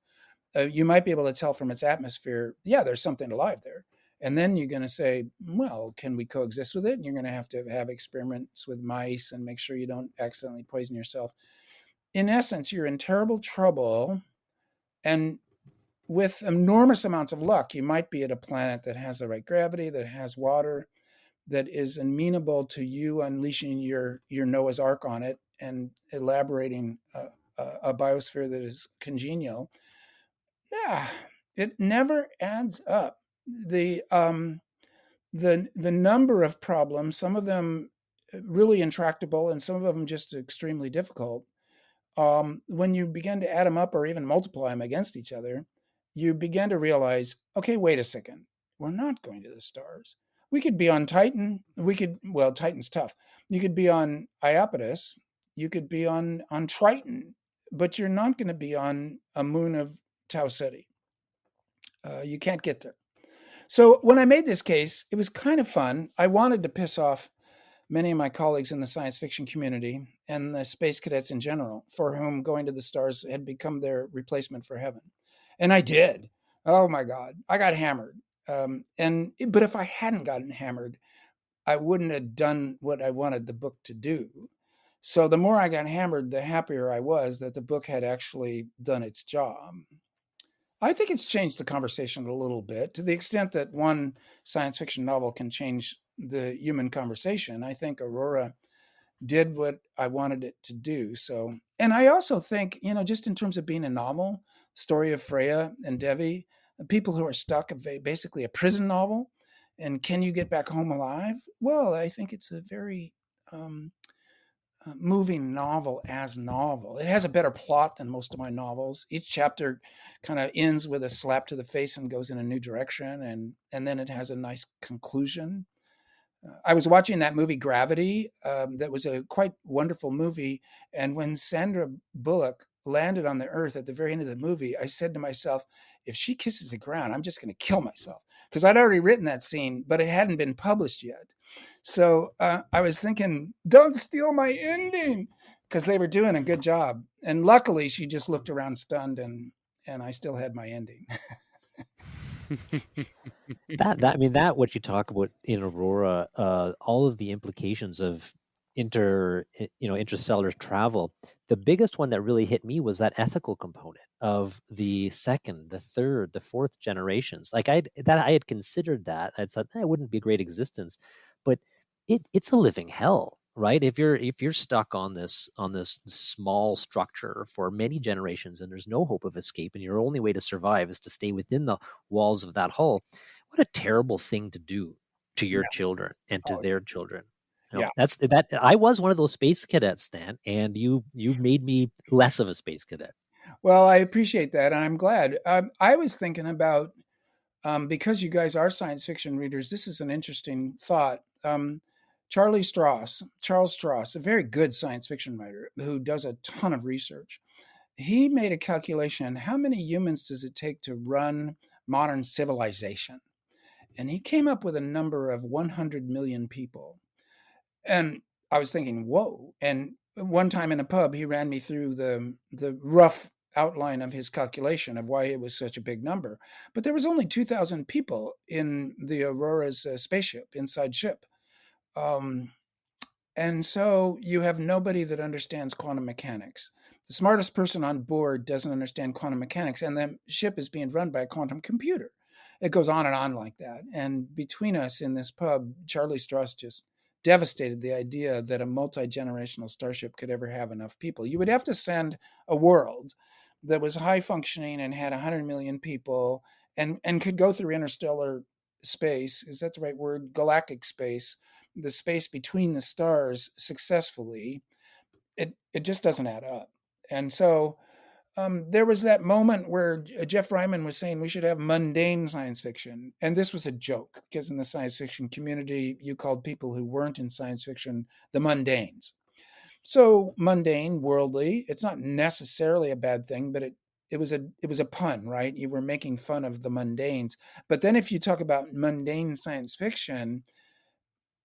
You might be able to tell from its atmosphere, yeah, there's something alive there. And then you're going to say, well, can we coexist with it? And you're going to have experiments with mice and make sure you don't accidentally poison yourself. In essence, you're in terrible trouble. And with enormous amounts of luck, you might be at a planet that has the right gravity, that has water, that is amenable to you unleashing your Noah's Ark on it and elaborating a biosphere that is congenial. Yeah, it never adds up. The number of problems, some of them really intractable, and some of them just extremely difficult. When you begin to add them up or even multiply them against each other, you begin to realize, okay, wait a second, we're not going to the stars. We could be on Titan. Titan's tough. You could be on Iapetus. You could be on Triton, but you're not going to be on a moon of Tau Ceti. You can't get there. So when I made this case, it was kind of fun. I wanted to piss off many of my colleagues in the science fiction community and the space cadets in general, for whom going to the stars had become their replacement for heaven. And I did. Oh my God, I got hammered. But if I hadn't gotten hammered, I wouldn't have done what I wanted the book to do. So the more I got hammered, the happier I was that the book had actually done its job. I think it's changed the conversation a little bit, to the extent that one science fiction novel can change the human conversation. I think Aurora did what I wanted it to do. So, and I also think, just in terms of being a novel, story of Freya and Devi, people who are stuck, basically a prison novel, and can you get back home alive? Well, I think it's a very moving novel as novel. It has a better plot than most of my novels. Each chapter kind of ends with a slap to the face and goes in a new direction, and then it has a nice conclusion. I was watching that movie Gravity. That was a quite wonderful movie. And when Sandra Bullock landed on the earth at the very end of the movie, I said to myself, if she kisses the ground, I'm just going to kill myself. Because I'd already written that scene, but it hadn't been published yet. So I was thinking, don't steal my ending, because they were doing a good job. And luckily, she just looked around stunned, and I still had my ending. That I mean that what you talk about in Aurora, all of the implications of interstellar travel. The biggest one that really hit me was that ethical component of the second, the third, the fourth generations. Like I had considered that. I thought that wouldn't be a great existence, but it's a living hell, right? If you're stuck on this small structure for many generations and there's no hope of escape and your only way to survive is to stay within the walls of that hull, what a terrible thing to do to your children and to their children. Yeah. That's that. I was one of those space cadets, Stan, and you've made me less of a space cadet. Well, I appreciate that, and I'm glad. I was thinking about because you guys are science fiction readers. This is an interesting thought. Charles Strauss, a very good science fiction writer who does a ton of research. He made a calculation: how many humans does it take to run modern civilization? And he came up with a number of 100 million people. And I was thinking, whoa. And one time in a pub, he ran me through the rough outline of his calculation of why it was such a big number. But there was only 2,000 people in the Aurora's spaceship, inside ship. And so you have nobody that understands quantum mechanics. The smartest person on board doesn't understand quantum mechanics, and the ship is being run by a quantum computer. It goes on and on like that. And between us in this pub, Charlie Strauss just devastated the idea that a multi-generational starship could ever have enough people. You would have to send a world that was high functioning and had 100 million people and could go through interstellar space. Is that the right word? Galactic space, the space between the stars successfully. It just doesn't add up. And so there was that moment where Jeff Ryman was saying we should have mundane science fiction. And this was a joke because in the science fiction community, you called people who weren't in science fiction the mundanes. So mundane, worldly, it's not necessarily a bad thing, but it was a pun, right? You were making fun of the mundanes. But then if you talk about mundane science fiction,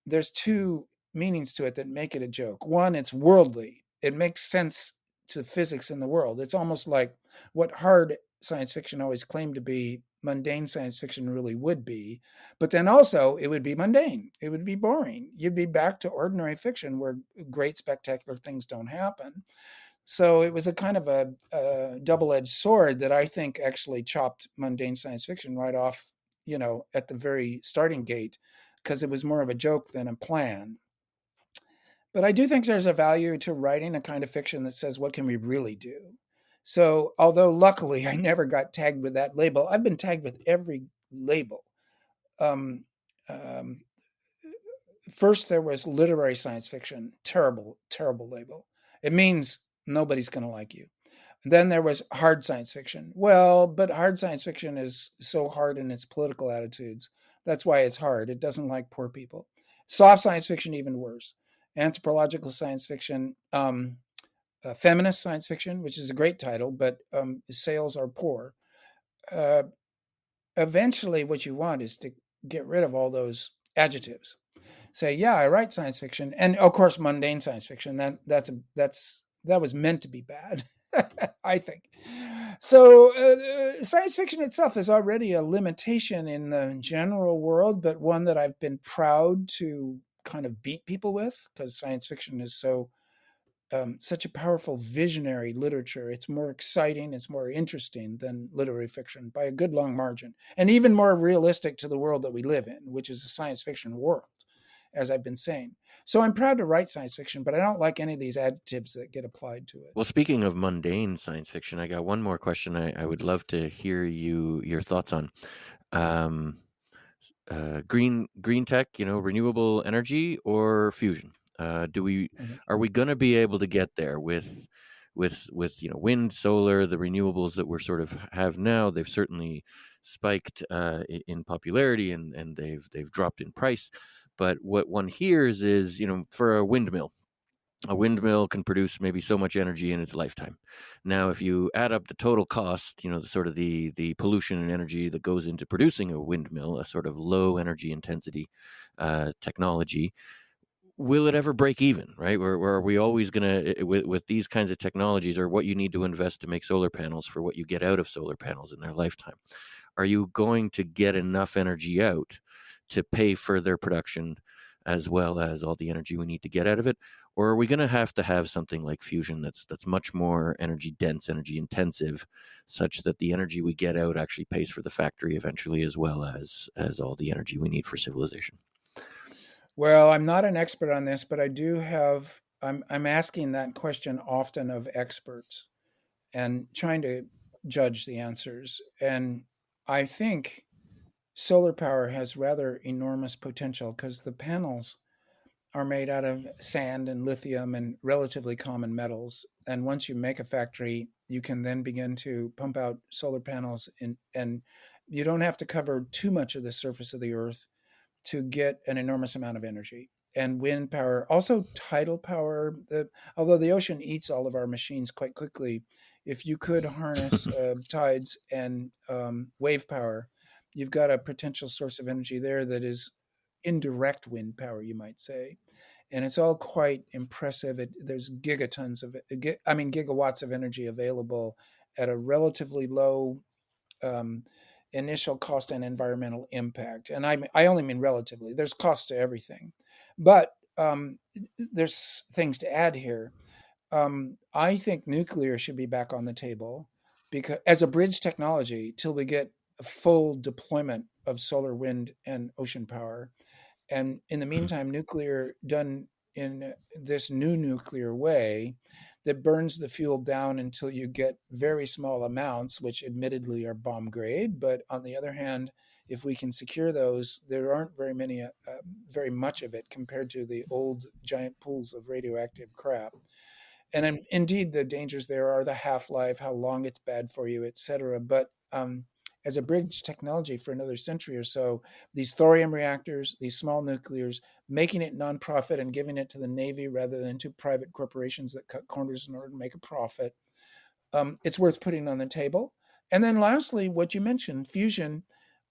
there's two meanings to it that make it a joke. One, it's worldly. It makes sense to physics in the world. It's almost like what hard science fiction always claimed to be, mundane science fiction really would be. But then also it would be mundane. It would be boring. You'd be back to ordinary fiction where great spectacular things don't happen. So it was a kind of a double-edged sword that I think actually chopped mundane science fiction right off, at the very starting gate, because it was more of a joke than a plan. But I do think there's a value to writing a kind of fiction that says, what can we really do? So although luckily I never got tagged with that label, I've been tagged with every label. First, there was literary science fiction. Terrible, terrible label. It means nobody's going to like you. And then there was hard science fiction. Well, but hard science fiction is so hard in its political attitudes. That's why it's hard. It doesn't like poor people. Soft science fiction, even worse. Anthropological science fiction, feminist science fiction, which is a great title, but sales are poor. Eventually, what you want is to get rid of all those adjectives. Say, yeah, I write science fiction, and of course, mundane science fiction. That was meant to be bad, I think. So science fiction itself is already a limitation in the general world, but one that I've been proud to kind of beat people with, because science fiction is such a powerful visionary literature. It's more exciting, it's more interesting than literary fiction by a good long margin, and even more realistic to the world that we live in, which is a science fiction world, as I've been saying. So I'm proud to write science fiction, but I don't like any of these adjectives that get applied to it. Well, speaking of mundane science fiction, I got one more question I would love to hear your thoughts on. Green tech, renewable energy or fusion? Are we going to be able to get there with wind, solar, the renewables that we're sort of have now? They've certainly spiked in popularity and they've dropped in price. But what one hears is, for a windmill can produce maybe so much energy in its lifetime. Now, if you add up the total cost, the pollution and energy that goes into producing a windmill, a sort of low energy intensity technology, will it ever break even, right? Or are we always going to, with these kinds of technologies, or what you need to invest to make solar panels for what you get out of solar panels in their lifetime? are you going to get enough energy out to pay for their production as well as all the energy we need to get out of it? Or are we going to have something like fusion that's much more energy dense, energy intensive, such that the energy we get out actually pays for the factory eventually, as well as all the energy we need for civilization? Well, I'm not an expert on this, but I do have. I'm asking that question often of experts and trying to judge the answers. And I think solar power has rather enormous potential because the panels are made out of sand and lithium and relatively common metals. And once you make a factory, you can then begin to pump out solar panels and you don't have to cover too much of the surface of the earth to get an enormous amount of energy. And wind power, also tidal power. Although the ocean eats all of our machines quite quickly, if you could harness tides and wave power, you've got a potential source of energy there that is indirect wind power, you might say. And it's all quite impressive. There's gigatons of, gigawatts of energy available at a relatively low um, initial cost and environmental impact. And I only mean relatively. There's cost to everything, but there's things to add here. I think nuclear should be back on the table because as a bridge technology till we get a full deployment of solar, wind, and ocean power. And in the meantime, nuclear done in this new nuclear way that burns the fuel down until you get very small amounts, which admittedly are bomb grade. But on the other hand, if we can secure those, there aren't very much of it compared to the old giant pools of radioactive crap. And indeed, the dangers there are the half-life, how long it's bad for you, etc. But as a bridge technology for another century or so, these thorium reactors, these small nuclears, making it nonprofit and giving it to the Navy rather than to private corporations that cut corners in order to make a profit, it's worth putting on the table. And then lastly, what you mentioned, fusion.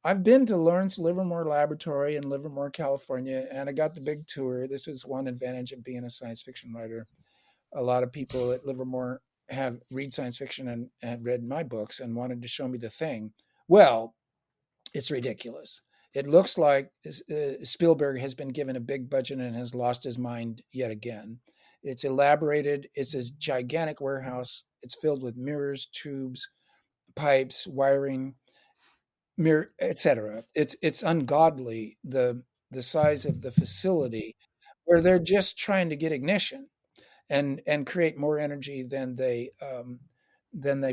I've been to Lawrence Livermore Laboratory in Livermore, California, and I got the big tour. This was one advantage of being a science fiction writer. A lot of people at Livermore have read science fiction and had read my books and wanted to show me the thing. Well, it's ridiculous. It looks like Spielberg has been given a big budget and has lost his mind yet again. It's elaborated. It's this gigantic warehouse. It's filled with mirrors, tubes, pipes, wiring, mirror, etc. It's ungodly the size of the facility where they're just trying to get ignition and create more energy than they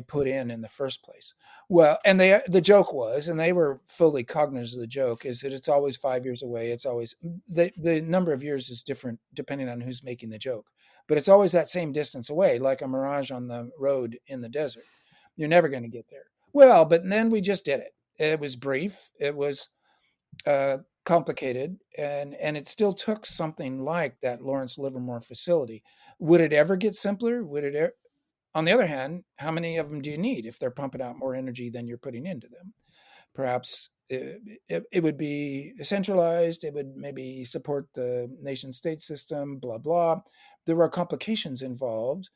put in the first place. Well, and the joke was, and they were fully cognizant of the joke, is that it's always 5 years away. It's always the number of years is different depending on who's making the joke, but it's always that same distance away, like a mirage on the road in the desert. You're never going to get there. Well, but then we just did it. It was brief. It was complicated, and it still took something like that Lawrence Livermore facility. Would it ever get simpler? On the other hand, how many of them do you need if they're pumping out more energy than you're putting into them? Perhaps it would be centralized. It would maybe support the nation state system, blah, blah. There are complications involved,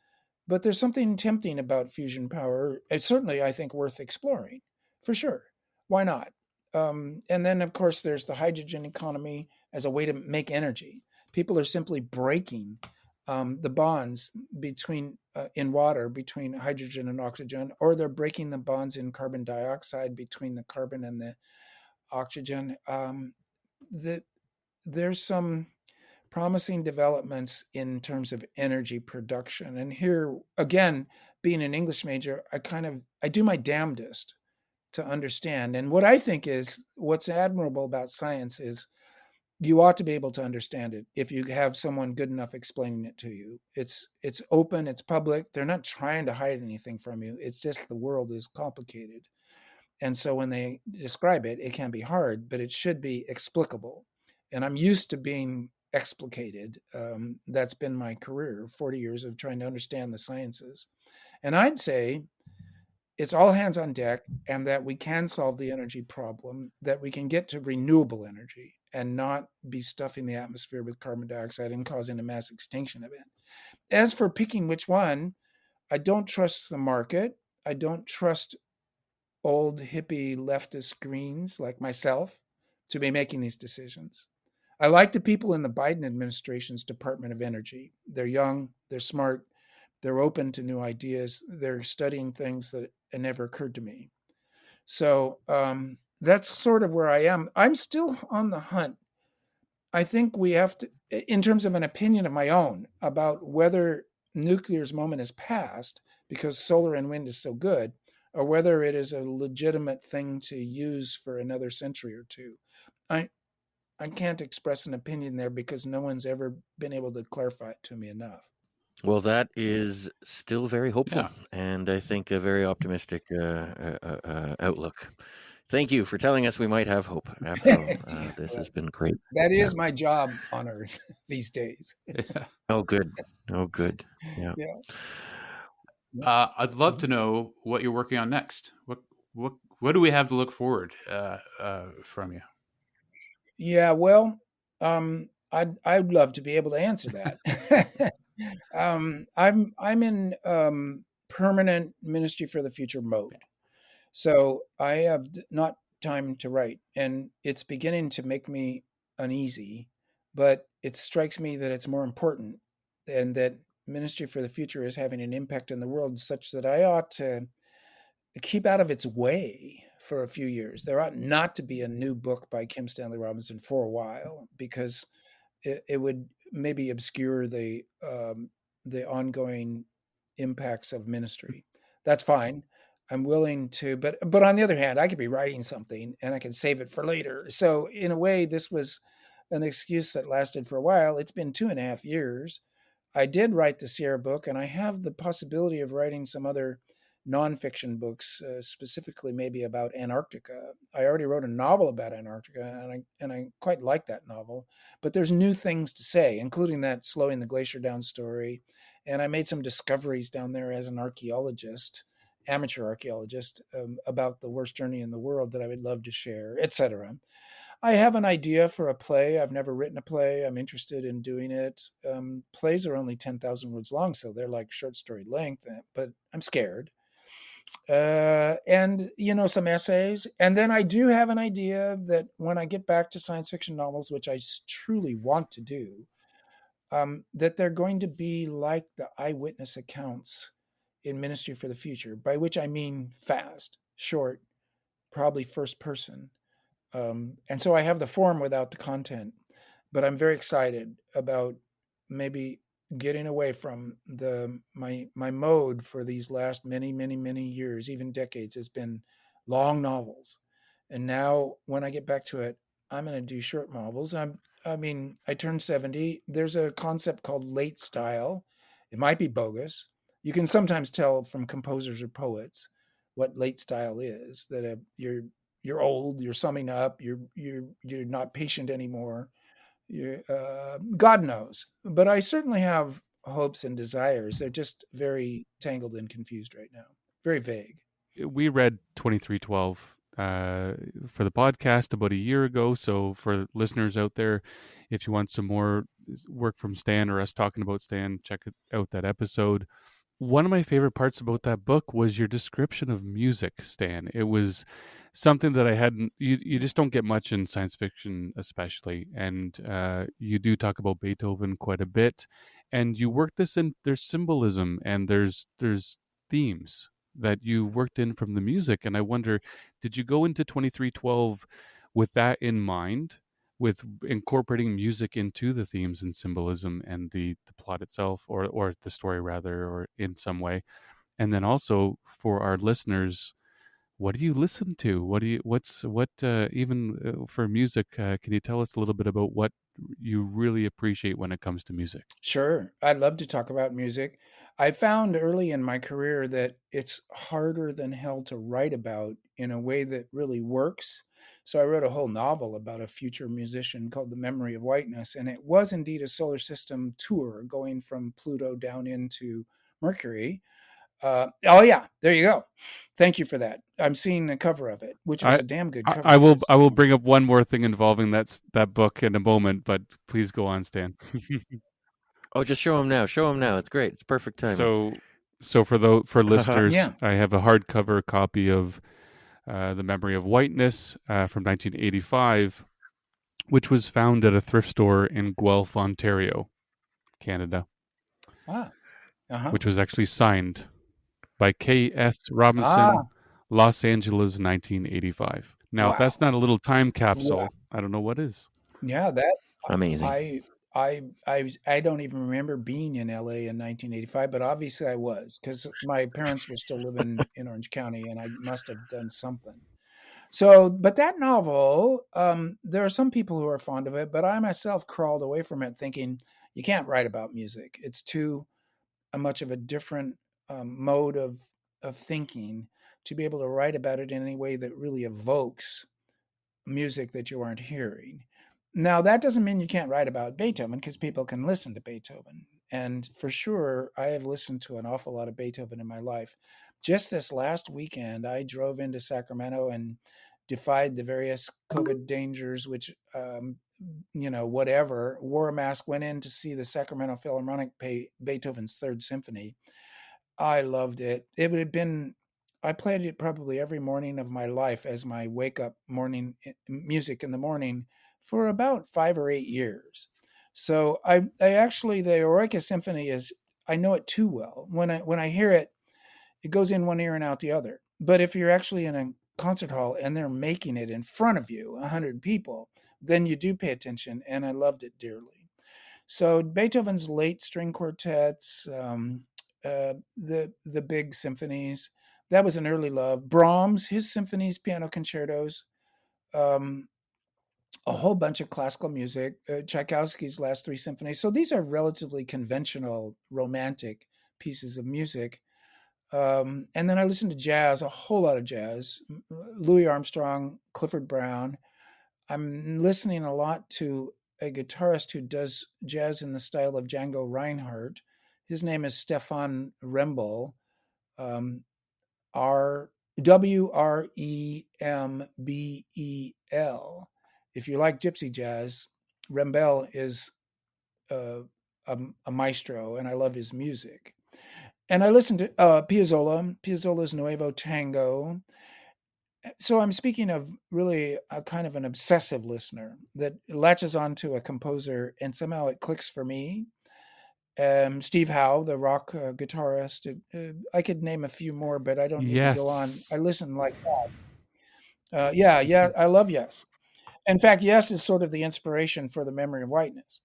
but there's something tempting about fusion power. It's certainly, I think, worth exploring for sure. Why not? And then, of course, there's the hydrogen economy as a way to make energy. People are simply breaking the bonds between in water between hydrogen and oxygen, or they're breaking the bonds in carbon dioxide between the carbon and the oxygen. There's some promising developments in terms of energy production. And here, again, being an English major, I do my damnedest to understand. And what I think is what's admirable about science is you ought to be able to understand it if you have someone good enough explaining it to you. It's open, it's public. They're not trying to hide anything from you. It's just the world is complicated. And so when they describe it, it can be hard, but it should be explicable. And I'm used to being explicated. That's been my career, 40 years of trying to understand the sciences. And I'd say it's all hands on deck, and that we can solve the energy problem, that we can get to renewable energy and not be stuffing the atmosphere with carbon dioxide and causing a mass extinction event. As for picking which one, I don't trust the market. I don't trust old hippie leftist Greens like myself to be making these decisions. I like the people in the Biden administration's Department of Energy. They're young, they're smart, they're open to new ideas, they're studying things that never occurred to me. So that's sort of where I am. I'm still on the hunt. I think we have to, in terms of an opinion of my own about whether nuclear's moment is past because solar and wind is so good, or whether it is a legitimate thing to use for another century or two. I I can't express an opinion there because no one's ever been able to clarify it to me enough. Well, that is still very hopeful, Yeah. and I think a very optimistic outlook. Thank you for telling us we might have hope. After all, this has been great. That is my job on Earth these days. Oh, good. Oh, good. Yeah. I'd love to know what you're working on next. What do we have to look forward from you? Yeah, well, I'd love to be able to answer that. I'm in permanent Ministry for the Future mode, so I have not time to write, and it's beginning to make me uneasy. But it strikes me that it's more important, and that Ministry for the Future is having an impact in the world such that I ought to keep out of its way for a few years. There ought not to be a new book by Kim Stanley Robinson for a while because it would maybe obscure the ongoing impacts of ministry. That's fine. I'm willing to, but on the other hand, I could be writing something and I can save it for later. So in a way, this was an excuse that lasted for a while. It's been 2.5 years. I did write the Sierra book, and I have the possibility of writing some other nonfiction books, specifically maybe about Antarctica. I already wrote a novel about Antarctica, and I quite like that novel. But there's new things to say, including that slowing the glacier down story. And I made some discoveries down there as an archaeologist, amateur archaeologist, about the worst journey in the world that I would love to share, etc. I have an idea for a play. I've never written a play. I'm interested in doing it. Plays are only 10,000 words long, so they're like short story length, but I'm scared. And, some essays. And then I do have an idea that when I get back to science fiction novels, which I truly want to do, that they're going to be like the eyewitness accounts in Ministry for the Future, by which I mean fast, short, probably first person. And so I have the form without the content, but I'm very excited about maybe getting away from my mode for these last many years, even decades, has been long novels. And now when I get back to it, I'm going to do short novels. I turned 70. There's a concept called late style. It might be bogus. You can sometimes tell from composers or poets what late style is, that you're old, you're summing up, you're not patient anymore. God knows. But I certainly have hopes and desires. They're just very tangled and confused right now. Very vague. We read 2312 for the podcast about a year ago. So for listeners out there, if you want some more work from Stan or us talking about Stan, check out that episode. One of my favorite parts about that book was your description of music, Stan. It was something that I hadn't, you just don't get much in science fiction, especially. And you do talk about Beethoven quite a bit. And you work this in, there's symbolism and there's themes that you worked in from the music. And I wonder, did you go into 2312 with that in mind, with incorporating music into the themes and symbolism and the plot itself, or the story rather, or in some way? And then also for our listeners, what do you listen to? Even for music, can you tell us a little bit about what you really appreciate when it comes to music? Sure. I'd love to talk about music. I found early in my career that it's harder than hell to write about in a way that really works. So I wrote a whole novel about a future musician called The Memory of Whiteness. And it was indeed a solar system tour going from Pluto down into Mercury. Oh yeah, there you go. Thank you for that. I'm seeing the cover of it, which was a damn good cover. I will bring up one more thing involving that book in a moment, but please go on, Stan. Oh, just show him now. Show him now. It's great. It's perfect timing. So for listeners, I have a hardcover copy of The Memory of Whiteness from 1985, which was found at a thrift store in Guelph, Ontario, Canada, which was actually signed by K.S. Robinson, Los Angeles, 1985. Now, if that's not a little time capsule, I don't know what is. Yeah, that Amazing. I don't even remember being in LA in 1985, but obviously I was, because my parents were still living in Orange County, and I must have done something. So, but that novel, there are some people who are fond of it, but I myself crawled away from it thinking, you can't write about music. It's too much of a different mode of thinking to be able to write about it in any way that really evokes music that you aren't hearing. Now, that doesn't mean you can't write about Beethoven, because people can listen to Beethoven. And for sure, I have listened to an awful lot of Beethoven in my life. Just this last weekend, I drove into Sacramento and defied the various COVID dangers, which, whatever, wore a mask, went in to see the Sacramento Philharmonic play Beethoven's Third Symphony. I loved it. I played it probably every morning of my life as my wake up morning music in the morning for about 5 or 8 years. So I actually, the Eroica Symphony I know it too well. When I hear it, it goes in one ear and out the other. But if you're actually in a concert hall and they're making it in front of you, 100 people, then you do pay attention, and I loved it dearly. So Beethoven's late string quartets, the big symphonies, that was an early love. Brahms, his symphonies, piano concertos, a whole bunch of classical music, Tchaikovsky's last 3 symphonies. So these are relatively conventional, romantic pieces of music. And then I listened to jazz, a whole lot of jazz, Louis Armstrong, Clifford Brown. I'm listening a lot to a guitarist who does jazz in the style of Django Reinhardt. His name is Stefan Rembel, Wrembel. If you like gypsy jazz, Rembel is a maestro, and I love his music. And I listened to Piazzolla's Nuevo Tango. So I'm speaking of really a kind of an obsessive listener that latches onto a composer and somehow it clicks for me. Steve Howe, the rock guitarist. I could name a few more, but I don't need to go on. I listen like that. Yeah, I love Yes. In fact, Yes is sort of the inspiration for the Memory of Whiteness.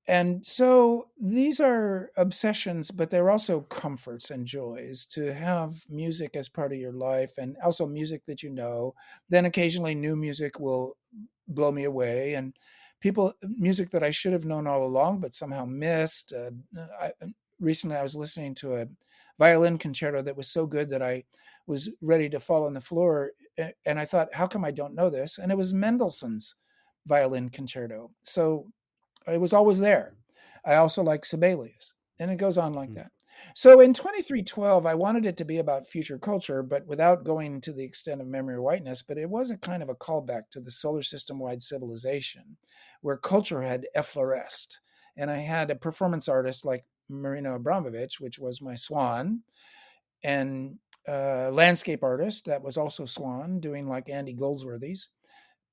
And so these are obsessions, but they're also comforts and joys to have music as part of your life, and also music that you know. Then occasionally new music will blow me away, and music that I should have known all along, but somehow missed. Recently, I was listening to a violin concerto that was so good that I was ready to fall on the floor, and I thought, how come I don't know this? And it was Mendelssohn's violin concerto. So it was always there. I also like Sibelius, and it goes on like that. So in 2312, I wanted it to be about future culture, but without going to the extent of Memory of Whiteness, but it was a kind of a callback to the solar system-wide civilization, where culture had effloresced. And I had a performance artist like Marina Abramovich, which was my swan, and a landscape artist that was also swan, doing like Andy Goldsworthy's.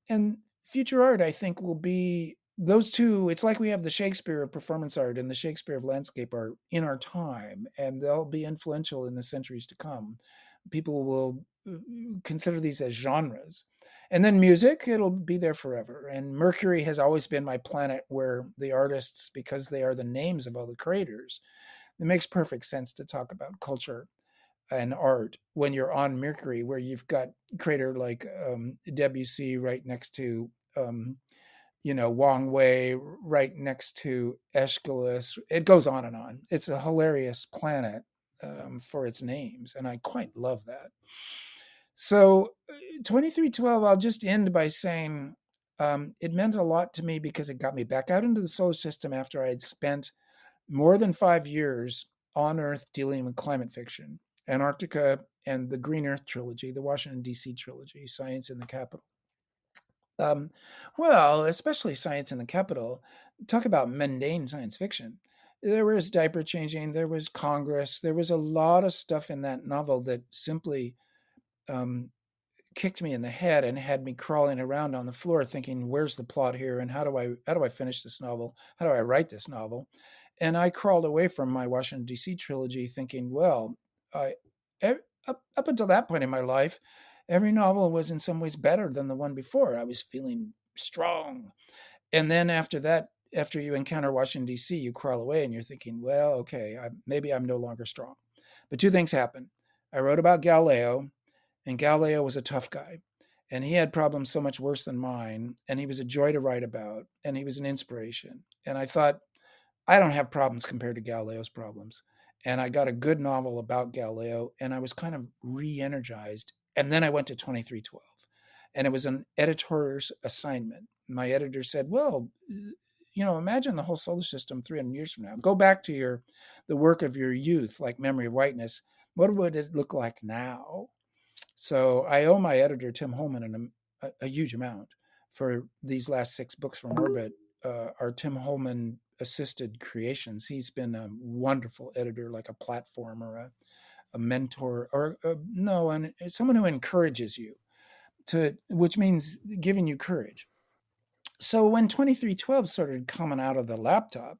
And future art, I think, will be those two. It's like we have the Shakespeare of performance art and the Shakespeare of landscape art in our time, and they'll be influential in the centuries to come. People will consider these as genres. And then music, it'll be there forever. And Mercury has always been my planet where the artists, because they are the names of all the creators, it makes perfect sense to talk about culture and art when you're on Mercury, where you've got creator like Debussy right next to Wang Wei, right next to Aeschylus. It goes on and on. It's a hilarious planet for its names, and I quite love that. So 2312, I'll just end by saying it meant a lot to me because it got me back out into the solar system after I had spent more than 5 years on Earth dealing with climate fiction, Antarctica and the Green Earth trilogy, the Washington, D.C. trilogy, Science in the Capital. Well, especially Science in the Capital, talk about mundane science fiction. There was diaper changing, there was Congress, there was a lot of stuff in that novel that simply kicked me in the head and had me crawling around on the floor thinking, where's the plot here? And how do I finish this novel? How do I write this novel? And I crawled away from my Washington, D.C. trilogy thinking, well, up until that point in my life, every novel was in some ways better than the one before. I was feeling strong. And then after that, after you encounter Washington, D.C., you crawl away and you're thinking, well, okay, maybe I'm no longer strong. But two things happened. I wrote about Galileo, and Galileo was a tough guy. And he had problems so much worse than mine. And he was a joy to write about. And he was an inspiration. And I thought, I don't have problems compared to Galileo's problems. And I got a good novel about Galileo. And I was kind of re-energized. And then I went to 2312. And it was an editor's assignment. My editor said, well, imagine the whole solar system 300 years from now. Go back to the work of your youth, like Memory of Whiteness. What would it look like now? So I owe my editor, Tim Holman, a huge amount for these last 6 books from Orbit, are Tim Holman assisted creations. He's been a wonderful editor, like a platform or a mentor, or and someone who encourages you, which means giving you courage. So when 2312 started coming out of the laptop,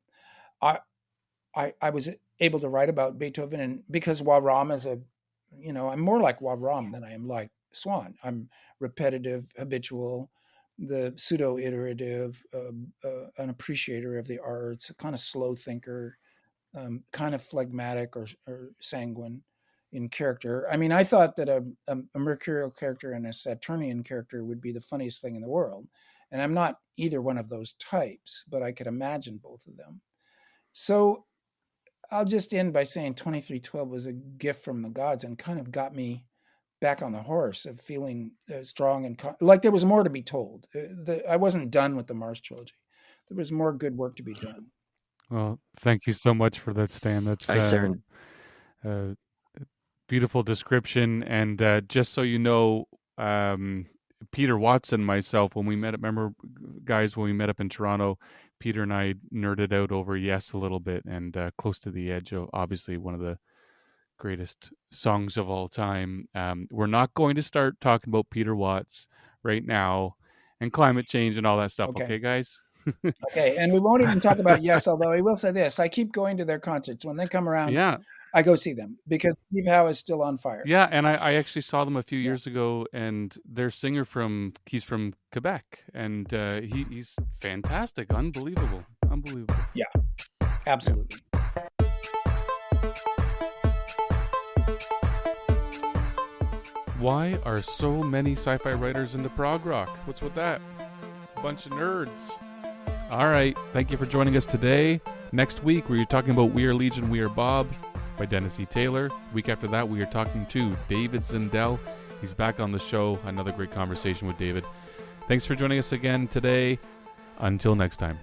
I was able to write about Beethoven, and because Waram is I'm more like Waram than I am like Swan. I'm repetitive, habitual, the pseudo-iterative, an appreciator of the arts, a kind of slow thinker, kind of phlegmatic or sanguine in character. I mean, I thought that a Mercurial character and a Saturnian character would be the funniest thing in the world. And I'm not either one of those types, but I could imagine both of them. So I'll just end by saying 2312 was a gift from the gods and kind of got me back on the horse of feeling strong and like there was more to be told. I wasn't done with the Mars trilogy. There was more good work to be done. Well, thank you so much for that, Stan. That's beautiful description. And just so you know, Peter Watson and myself, when we met, remember, guys, when we met up in Toronto, Peter and I nerded out over Yes a little bit, and Close to the Edge, of obviously one of the greatest songs of all time. We're not going to start talking about Peter Watts right now and climate change and all that stuff. Okay guys? Okay, and we won't even talk about Yes, although I will say this. I keep going to their concerts. When they come around, I go see them because Steve Howe is still on fire. Yeah, and I actually saw them a few years ago, and their singer he's from Quebec, and he's fantastic, unbelievable. Yeah, absolutely. Why are so many sci-fi writers into prog rock? What's with that? Bunch of nerds. All right, thank you for joining us today. Next week, we're talking about We Are Legion, We Are Bob by Dennis E. Taylor. Week after that, we are talking to David Zindel. He's back on the show. Another great conversation with David. Thanks for joining us again today. Until next time.